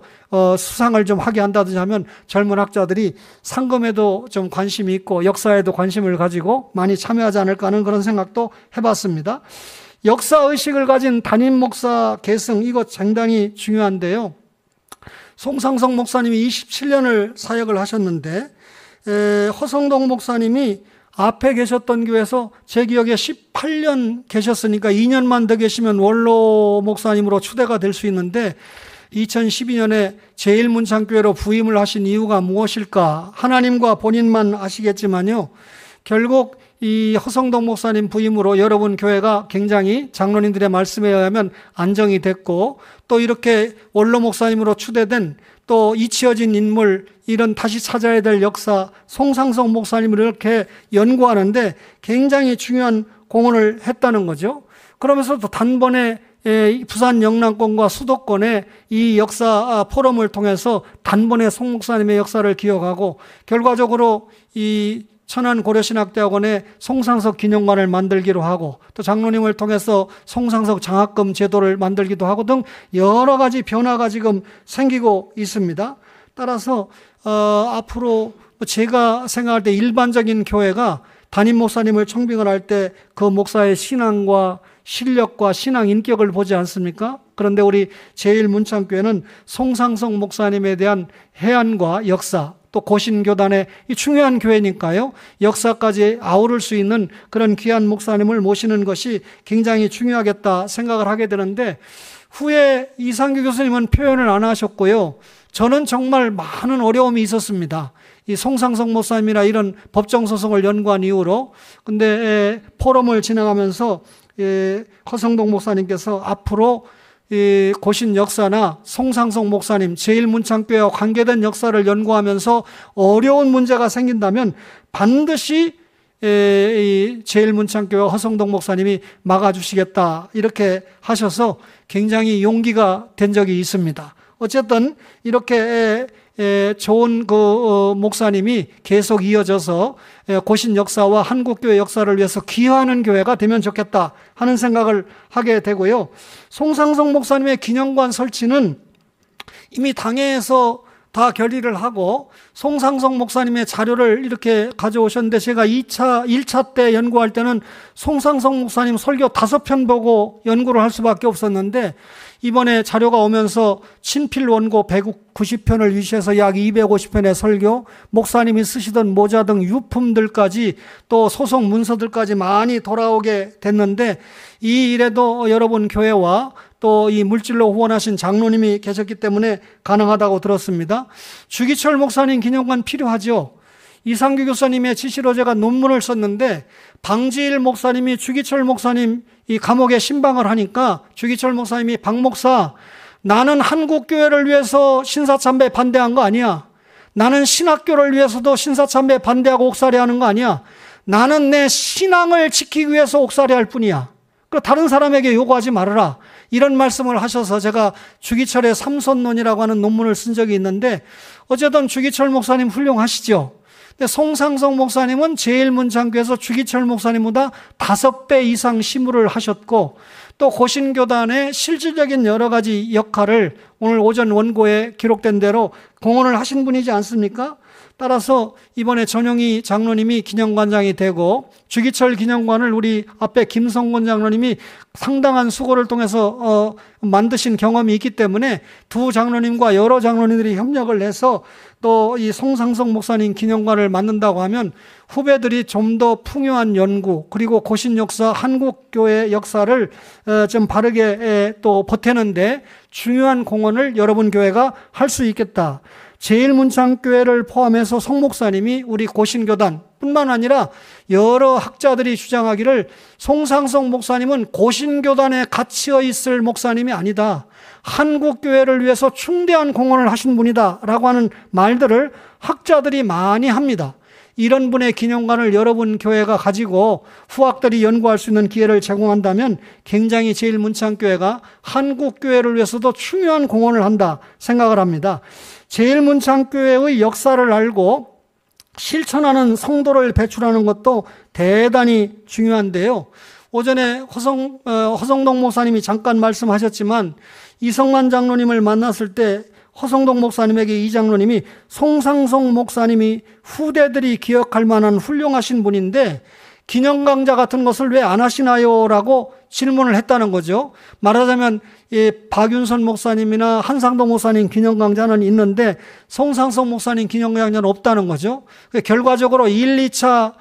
수상을 좀 하게 한다든지 하면 젊은 학자들이 상금에도 좀 관심이 있고 역사에도 관심을 가지고 많이 참여하지 않을까 하는 그런 생각도 해봤습니다. 역사의식을 가진 담임 목사 계승, 이거 상당히 중요한데요. 송상석 목사님이 27년을 사역을 하셨는데, 허성동 목사님이 앞에 계셨던 교회에서 제 기억에 18년 계셨으니까 2년만 더 계시면 원로 목사님으로 추대가 될 수 있는데, 2012년에 제1문창교회로 부임을 하신 이유가 무엇일까? 하나님과 본인만 아시겠지만요, 결국 이 허성동 목사님 부임으로 여러분 교회가 굉장히 장로님들의 말씀에 의하면 안정이 됐고, 또 이렇게 원로 목사님으로 추대된 또 잊혀진 인물, 이런 다시 찾아야 될 역사, 송상석 목사님을 이렇게 연구하는데 굉장히 중요한 공헌을 했다는 거죠. 그러면서 또 단번에 부산 영남권과 수도권의 이 역사 포럼을 통해서 단번에 송 목사님의 역사를 기억하고 결과적으로 이 천안 고려신학대학원에 송상석 기념관을 만들기로 하고 또 장로님을 통해서 송상석 장학금 제도를 만들기도 하고 등 여러 가지 변화가 지금 생기고 있습니다. 따라서 앞으로 제가 생각할 때 일반적인 교회가 담임 목사님을 청빙을 할 때 그 목사의 신앙과 실력과 신앙 인격을 보지 않습니까? 그런데 우리 제1문창교회는 송상석 목사님에 대한 해안과 역사 또 고신교단의 이 중요한 교회니까요. 역사까지 아우를 수 있는 그런 귀한 목사님을 모시는 것이 굉장히 중요하겠다 생각을 하게 되는데 후에 이상규 교수님은 표현을 안 하셨고요. 저는 정말 많은 어려움이 있었습니다. 이 송상석 목사님이나 이런 법정소송을 연구한 이후로 근데 포럼을 진행하면서 허성동 목사님께서 앞으로 고신 역사나 송상석 목사님 제1문창교회와 관계된 역사를 연구하면서 어려운 문제가 생긴다면 반드시 제1문창교회 허성동 목사님이 막아주시겠다 이렇게 하셔서 굉장히 용기가 된 적이 있습니다. 어쨌든 이렇게 좋은 목사님이 계속 이어져서 고신 역사와 한국교회 역사를 위해서 기여하는 교회가 되면 좋겠다 하는 생각을 하게 되고요. 송상석 목사님의 기념관 설치는 이미 당회에서 다 결의를 하고 송상석 목사님의 자료를 이렇게 가져오셨는데 제가 1차 때 연구할 때는 송상석 목사님 설교 5편 보고 연구를 할 수밖에 없었는데 이번에 자료가 오면서 친필 원고 190편을 유시해서 약 250편의 설교, 목사님이 쓰시던 모자 등 유품들까지 또 소송 문서들까지 많이 돌아오게 됐는데 이 일에도 여러분 교회와 또 이 물질로 후원하신 장로님이 계셨기 때문에 가능하다고 들었습니다. 주기철 목사님 기념관 필요하죠. 이상규 교수님의 지시로 제가 논문을 썼는데 방지일 목사님이 주기철 목사님 이 감옥에 신방을 하니까 주기철 목사님이 박 목사 나는 한국교회를 위해서 신사참배 반대한 거 아니야. 나는 신학교를 위해서도 신사참배 반대하고 옥살이하는 거 아니야. 나는 내 신앙을 지키기 위해서 옥살이할 뿐이야. 다른 사람에게 요구하지 말아라. 이런 말씀을 하셔서 제가 주기철의 삼손론이라고 하는 논문을 쓴 적이 있는데 어쨌든 주기철 목사님 훌륭하시죠. 근데 송상석 목사님은 제1문창교에서 주기철 목사님보다 5배 이상 시무를 하셨고 또 고신교단의 실질적인 여러 가지 역할을 오늘 오전 원고에 기록된 대로 공헌을 하신 분이지 않습니까? 따라서 이번에 전용희 장로님이 기념관장이 되고 주기철 기념관을 우리 앞에 김성곤 장로님이 상당한 수고를 통해서 만드신 경험이 있기 때문에 두 장로님과 여러 장로님들이 협력을 해서 또 이 송상석 목사님 기념관을 만든다고 하면 후배들이 좀 더 풍요한 연구 그리고 고신 역사, 한국교회 역사를 좀 바르게 또 보태는데 중요한 공헌을 여러분 교회가 할 수 있겠다. 제1문창교회를 포함해서 송 목사님이 우리 고신교단 뿐만 아니라 여러 학자들이 주장하기를 송상석 목사님은 고신교단에 갇혀 있을 목사님이 아니다. 한국교회를 위해서 충대한 공헌을 하신 분이다 라고 하는 말들을 학자들이 많이 합니다. 이런 분의 기념관을 여러분 교회가 가지고 후학들이 연구할 수 있는 기회를 제공한다면 굉장히 제1문창교회가 한국교회를 위해서도 중요한 공헌을 한다 생각을 합니다. 제1문창교회의 역사를 알고 실천하는 성도를 배출하는 것도 대단히 중요한데요. 오전에 허성동 목사님이 잠깐 말씀하셨지만 이성만 장로님을 만났을 때 허성동 목사님에게 이 장로님이 송상석 목사님이 후대들이 기억할 만한 훌륭하신 분인데 기념강좌 같은 것을 왜 안 하시나요? 라고 질문을 했다는 거죠. 말하자면 박윤선 목사님이나 한상동 목사님 기념강좌는 있는데 송상석 목사님 기념강좌는 없다는 거죠. 결과적으로 1, 2차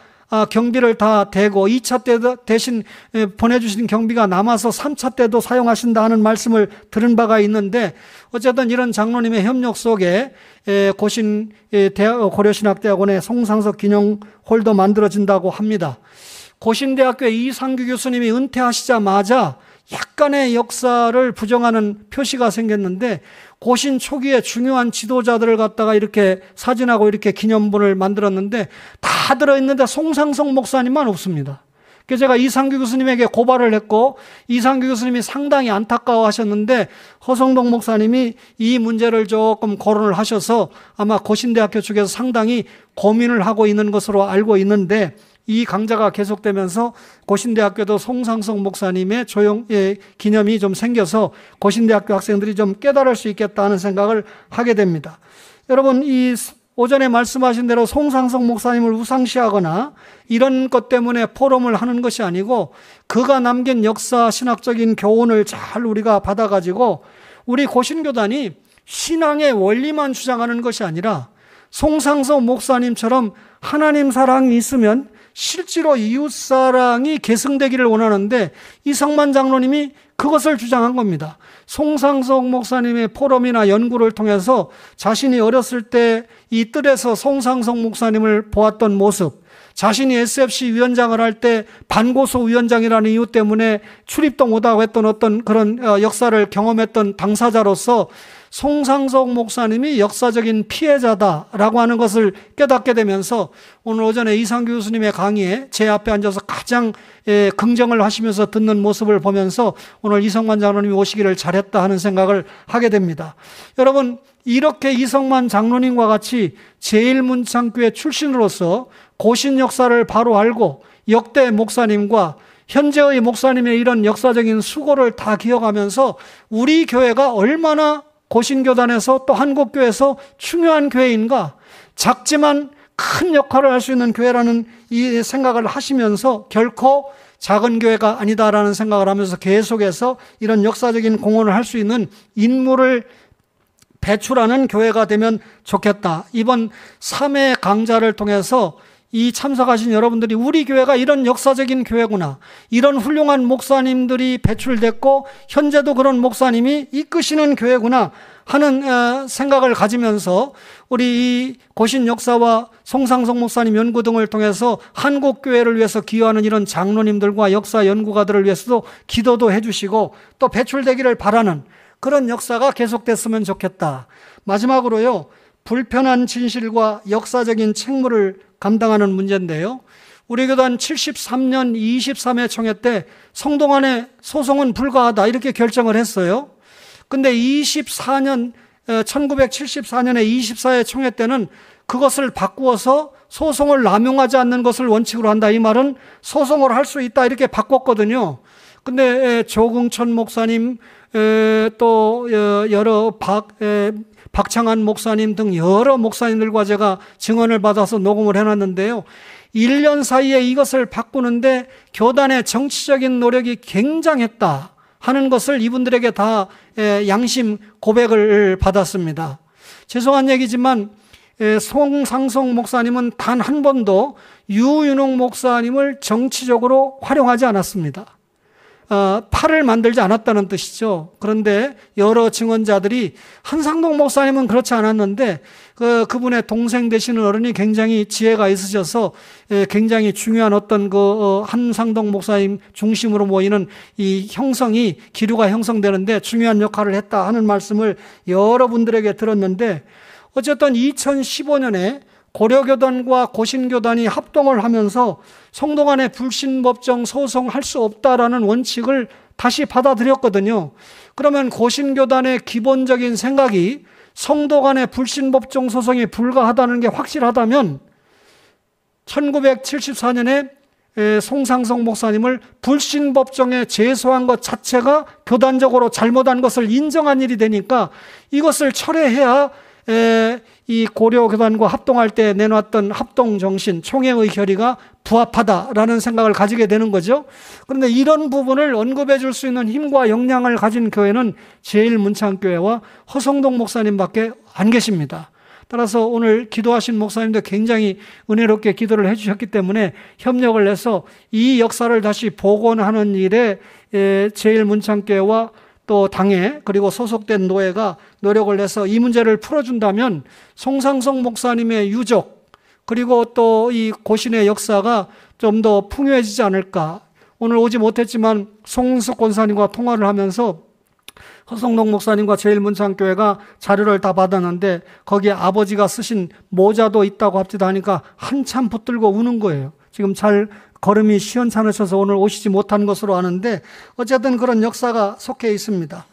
경비를 다 대고 2차 때 대신 보내주신 경비가 남아서 3차 때도 사용하신다 하는 말씀을 들은 바가 있는데 어쨌든 이런 장로님의 협력 속에 고신 고려신학대학원에 송상석 기념홀도 만들어진다고 합니다. 고신대학교 이상규 교수님이 은퇴하시자마자 약간의 역사를 부정하는 표시가 생겼는데 고신 초기에 중요한 지도자들을 갖다가 이렇게 사진하고 이렇게 기념본을 만들었는데 다 들어있는데 송상석 목사님만 없습니다. 그래서 제가 이상규 교수님에게 고발을 했고 이상규 교수님이 상당히 안타까워하셨는데 허성동 목사님이 이 문제를 조금 거론을 하셔서 아마 고신대학교 측에서 상당히 고민을 하고 있는 것으로 알고 있는데, 이 강좌가 계속되면서 고신대학교도 송상석 목사님의 기념이 좀 생겨서 고신대학교 학생들이 좀 깨달을 수 있겠다는 생각을 하게 됩니다. 여러분, 이 오전에 말씀하신 대로 송상석 목사님을 우상시하거나 이런 것 때문에 포럼을 하는 것이 아니고, 그가 남긴 역사 신학적인 교훈을 잘 우리가 받아가지고 우리 고신교단이 신앙의 원리만 주장하는 것이 아니라 송상석 목사님처럼 하나님 사랑이 있으면 실제로 이웃사랑이 계승되기를 원하는데, 이성만 장로님이 그것을 주장한 겁니다. 송상석 목사님의 포럼이나 연구를 통해서 자신이 어렸을 때 이 뜰에서 송상석 목사님을 보았던 모습, 자신이 SFC 위원장을 할 때 반고소 위원장이라는 이유 때문에 출입도 못하고 했던 어떤 그런 역사를 경험했던 당사자로서 송상석 목사님이 역사적인 피해자다라고 하는 것을 깨닫게 되면서 오늘 오전에 이상규 교수님의 강의에 제 앞에 앉아서 가장 긍정을 하시면서 듣는 모습을 보면서 오늘 이성만 장로님이 오시기를 잘했다 하는 생각을 하게 됩니다. 여러분, 이렇게 이성만 장로님과 같이 제일문창교회 출신으로서 고신 역사를 바로 알고 역대 목사님과 현재의 목사님의 이런 역사적인 수고를 다 기억하면서 우리 교회가 얼마나 고신교단에서 또 한국교회에서 중요한 교회인가, 작지만 큰 역할을 할 수 있는 교회라는 이 생각을 하시면서 결코 작은 교회가 아니다라는 생각을 하면서 계속해서 이런 역사적인 공헌을 할 수 있는 인물을 배출하는 교회가 되면 좋겠다. 이번 3회 강좌를 통해서 이 참석하신 여러분들이 우리 교회가 이런 역사적인 교회구나, 이런 훌륭한 목사님들이 배출됐고 현재도 그런 목사님이 이끄시는 교회구나 하는 생각을 가지면서 우리 이 고신 역사와 송상석 목사님 연구 등을 통해서 한국 교회를 위해서 기여하는 이런 장로님들과 역사 연구가들을 위해서도 기도도 해주시고 또 배출되기를 바라는 그런 역사가 계속됐으면 좋겠다. 마지막으로요, 불편한 진실과 역사적인 책무를 감당하는 문제인데요, 우리 교단 73년 23회 총회 때 성동안의 소송은 불가하다 이렇게 결정을 했어요. 근데 1974년에 24회 총회 때는 그것을 바꾸어서 소송을 남용하지 않는 것을 원칙으로 한다, 이 말은 소송을 할 수 있다 이렇게 바꿨거든요. 근데 조궁천 목사님, 또 여러 박창한 목사님 등 여러 목사님들과 제가 증언을 받아서 녹음을 해놨는데요, 1년 사이에 이것을 바꾸는데 교단의 정치적인 노력이 굉장했다 하는 것을 이분들에게 다 양심 고백을 받았습니다. 죄송한 얘기지만 송상석 목사님은 단 한 번도 유윤홍 목사님을 정치적으로 활용하지 않았습니다. 팔을 만들지 않았다는 뜻이죠. 그런데 여러 증언자들이 한상동 목사님은 그렇지 않았는데 그분의 동생 되시는 어른이 굉장히 지혜가 있으셔서 굉장히 중요한 어떤 한상동 목사님 중심으로 모이는 이 형성이, 기류가 형성되는데 중요한 역할을 했다 하는 말씀을 여러분들에게 들었는데, 어쨌든 2015년에 고려교단과 고신교단이 합동을 하면서 성동안의 불신법정 소송할 수 없다라는 원칙을 다시 받아들였거든요. 그러면 고신교단의 기본적인 생각이 성도간의 불신법정 소송이 불가하다는 게 확실하다면 1974년에 송상석 목사님을 불신법정에 제소한 것 자체가 교단적으로 잘못한 것을 인정한 일이 되니까 이것을 철회해야 이 고려교단과 합동할 때 내놨던 합동정신, 총회의 결의가 부합하다라는 생각을 가지게 되는 거죠. 그런데 이런 부분을 언급해 줄 수 있는 힘과 역량을 가진 교회는 제일문창교회와 허성동 목사님밖에 안 계십니다. 따라서 오늘 기도하신 목사님도 굉장히 은혜롭게 기도를 해주셨기 때문에 협력을 해서 이 역사를 다시 복원하는 일에 제일문창교회와 또 당회 그리고 소속된 노회가 노력을 해서 이 문제를 풀어준다면 송상석 목사님의 유족 그리고 또 이 고신의 역사가 좀 더 풍요해지지 않을까. 오늘 오지 못했지만 송은숙 권사님과 통화를 하면서 허성동 목사님과 제일문창교회가 자료를 다 받았는데 거기에 아버지가 쓰신 모자도 있다고 합디다 하니까 한참 붙들고 우는 거예요. 지금 잘 걸음이 시원찮으셔서 오늘 오시지 못한 것으로 아는데 어쨌든 그런 역사가 속해 있습니다.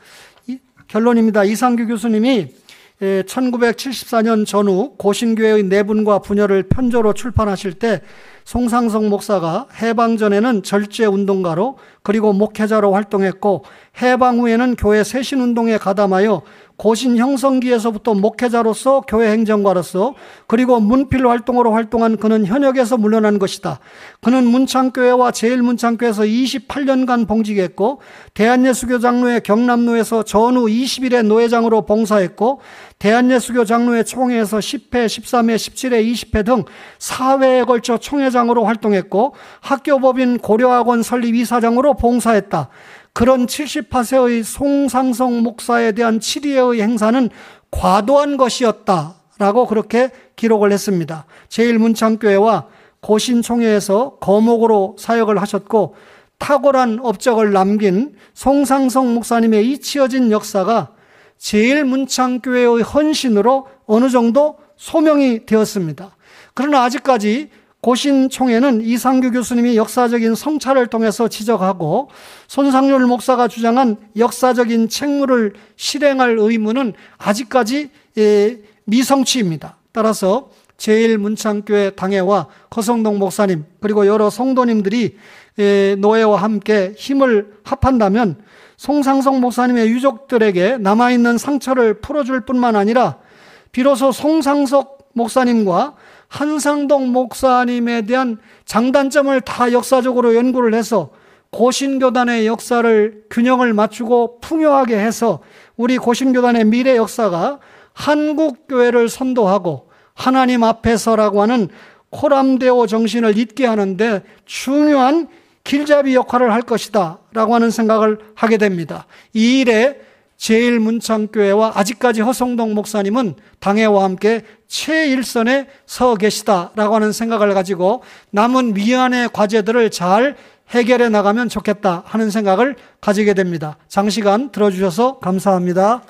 결론입니다. 이상규 교수님이 1974년 전후 고신교회의 내분과 분열을 편조로 출판하실 때 송상석 목사가 해방 전에는 절제운동가로 그리고 목회자로 활동했고 해방 후에는 교회 쇄신운동에 가담하여 고신 형성기에서부터 목회자로서 교회 행정가로서 그리고 문필 활동으로 활동한 그는 현역에서 물러난 것이다. 그는 문창교회와 제일문창교회에서 28년간 봉직했고 대한예수교 장로회 경남로에서 전후 20일의 노회장으로 봉사했고 대한예수교 장로회 총회에서 10회, 13회, 17회, 20회 등 4회에 걸쳐 총회장으로 활동했고 학교법인 고려학원 설립 이사장으로 봉사했다. 그런 78세의 송상석 목사에 대한 7위의 행사는 과도한 것이었다라고 그렇게 기록을 했습니다. 제일문창교회와 고신총회에서 거목으로 사역을 하셨고 탁월한 업적을 남긴 송상석 목사님의 잊혀진 역사가 제일문창교회의 헌신으로 어느 정도 소명이 되었습니다. 그러나 아직까지 고신총회는 이상규 교수님이 역사적인 성찰을 통해서 지적하고 손상률 목사가 주장한 역사적인 책무를 실행할 의무는 아직까지 미성취입니다. 따라서 제일문창교회 당회와 허성동 목사님 그리고 여러 성도님들이 노회와 함께 힘을 합한다면 송상석 목사님의 유족들에게 남아있는 상처를 풀어줄 뿐만 아니라 비로소 송상석 목사님과 한상동 목사님에 대한 장단점을 다 역사적으로 연구를 해서 고신교단의 역사를 균형을 맞추고 풍요하게 해서 우리 고신교단의 미래 역사가 한국교회를 선도하고 하나님 앞에서라고 하는 코람데오 정신을 잇게 하는데 중요한 길잡이 역할을 할 것이다 라고 하는 생각을 하게 됩니다. 이 일에 제일문창교회와 아직까지 허성동 목사님은 당회와 함께 최일선에 서 계시다라고 하는 생각을 가지고 남은 미안의 과제들을 잘 해결해 나가면 좋겠다 하는 생각을 가지게 됩니다. 장시간 들어주셔서 감사합니다.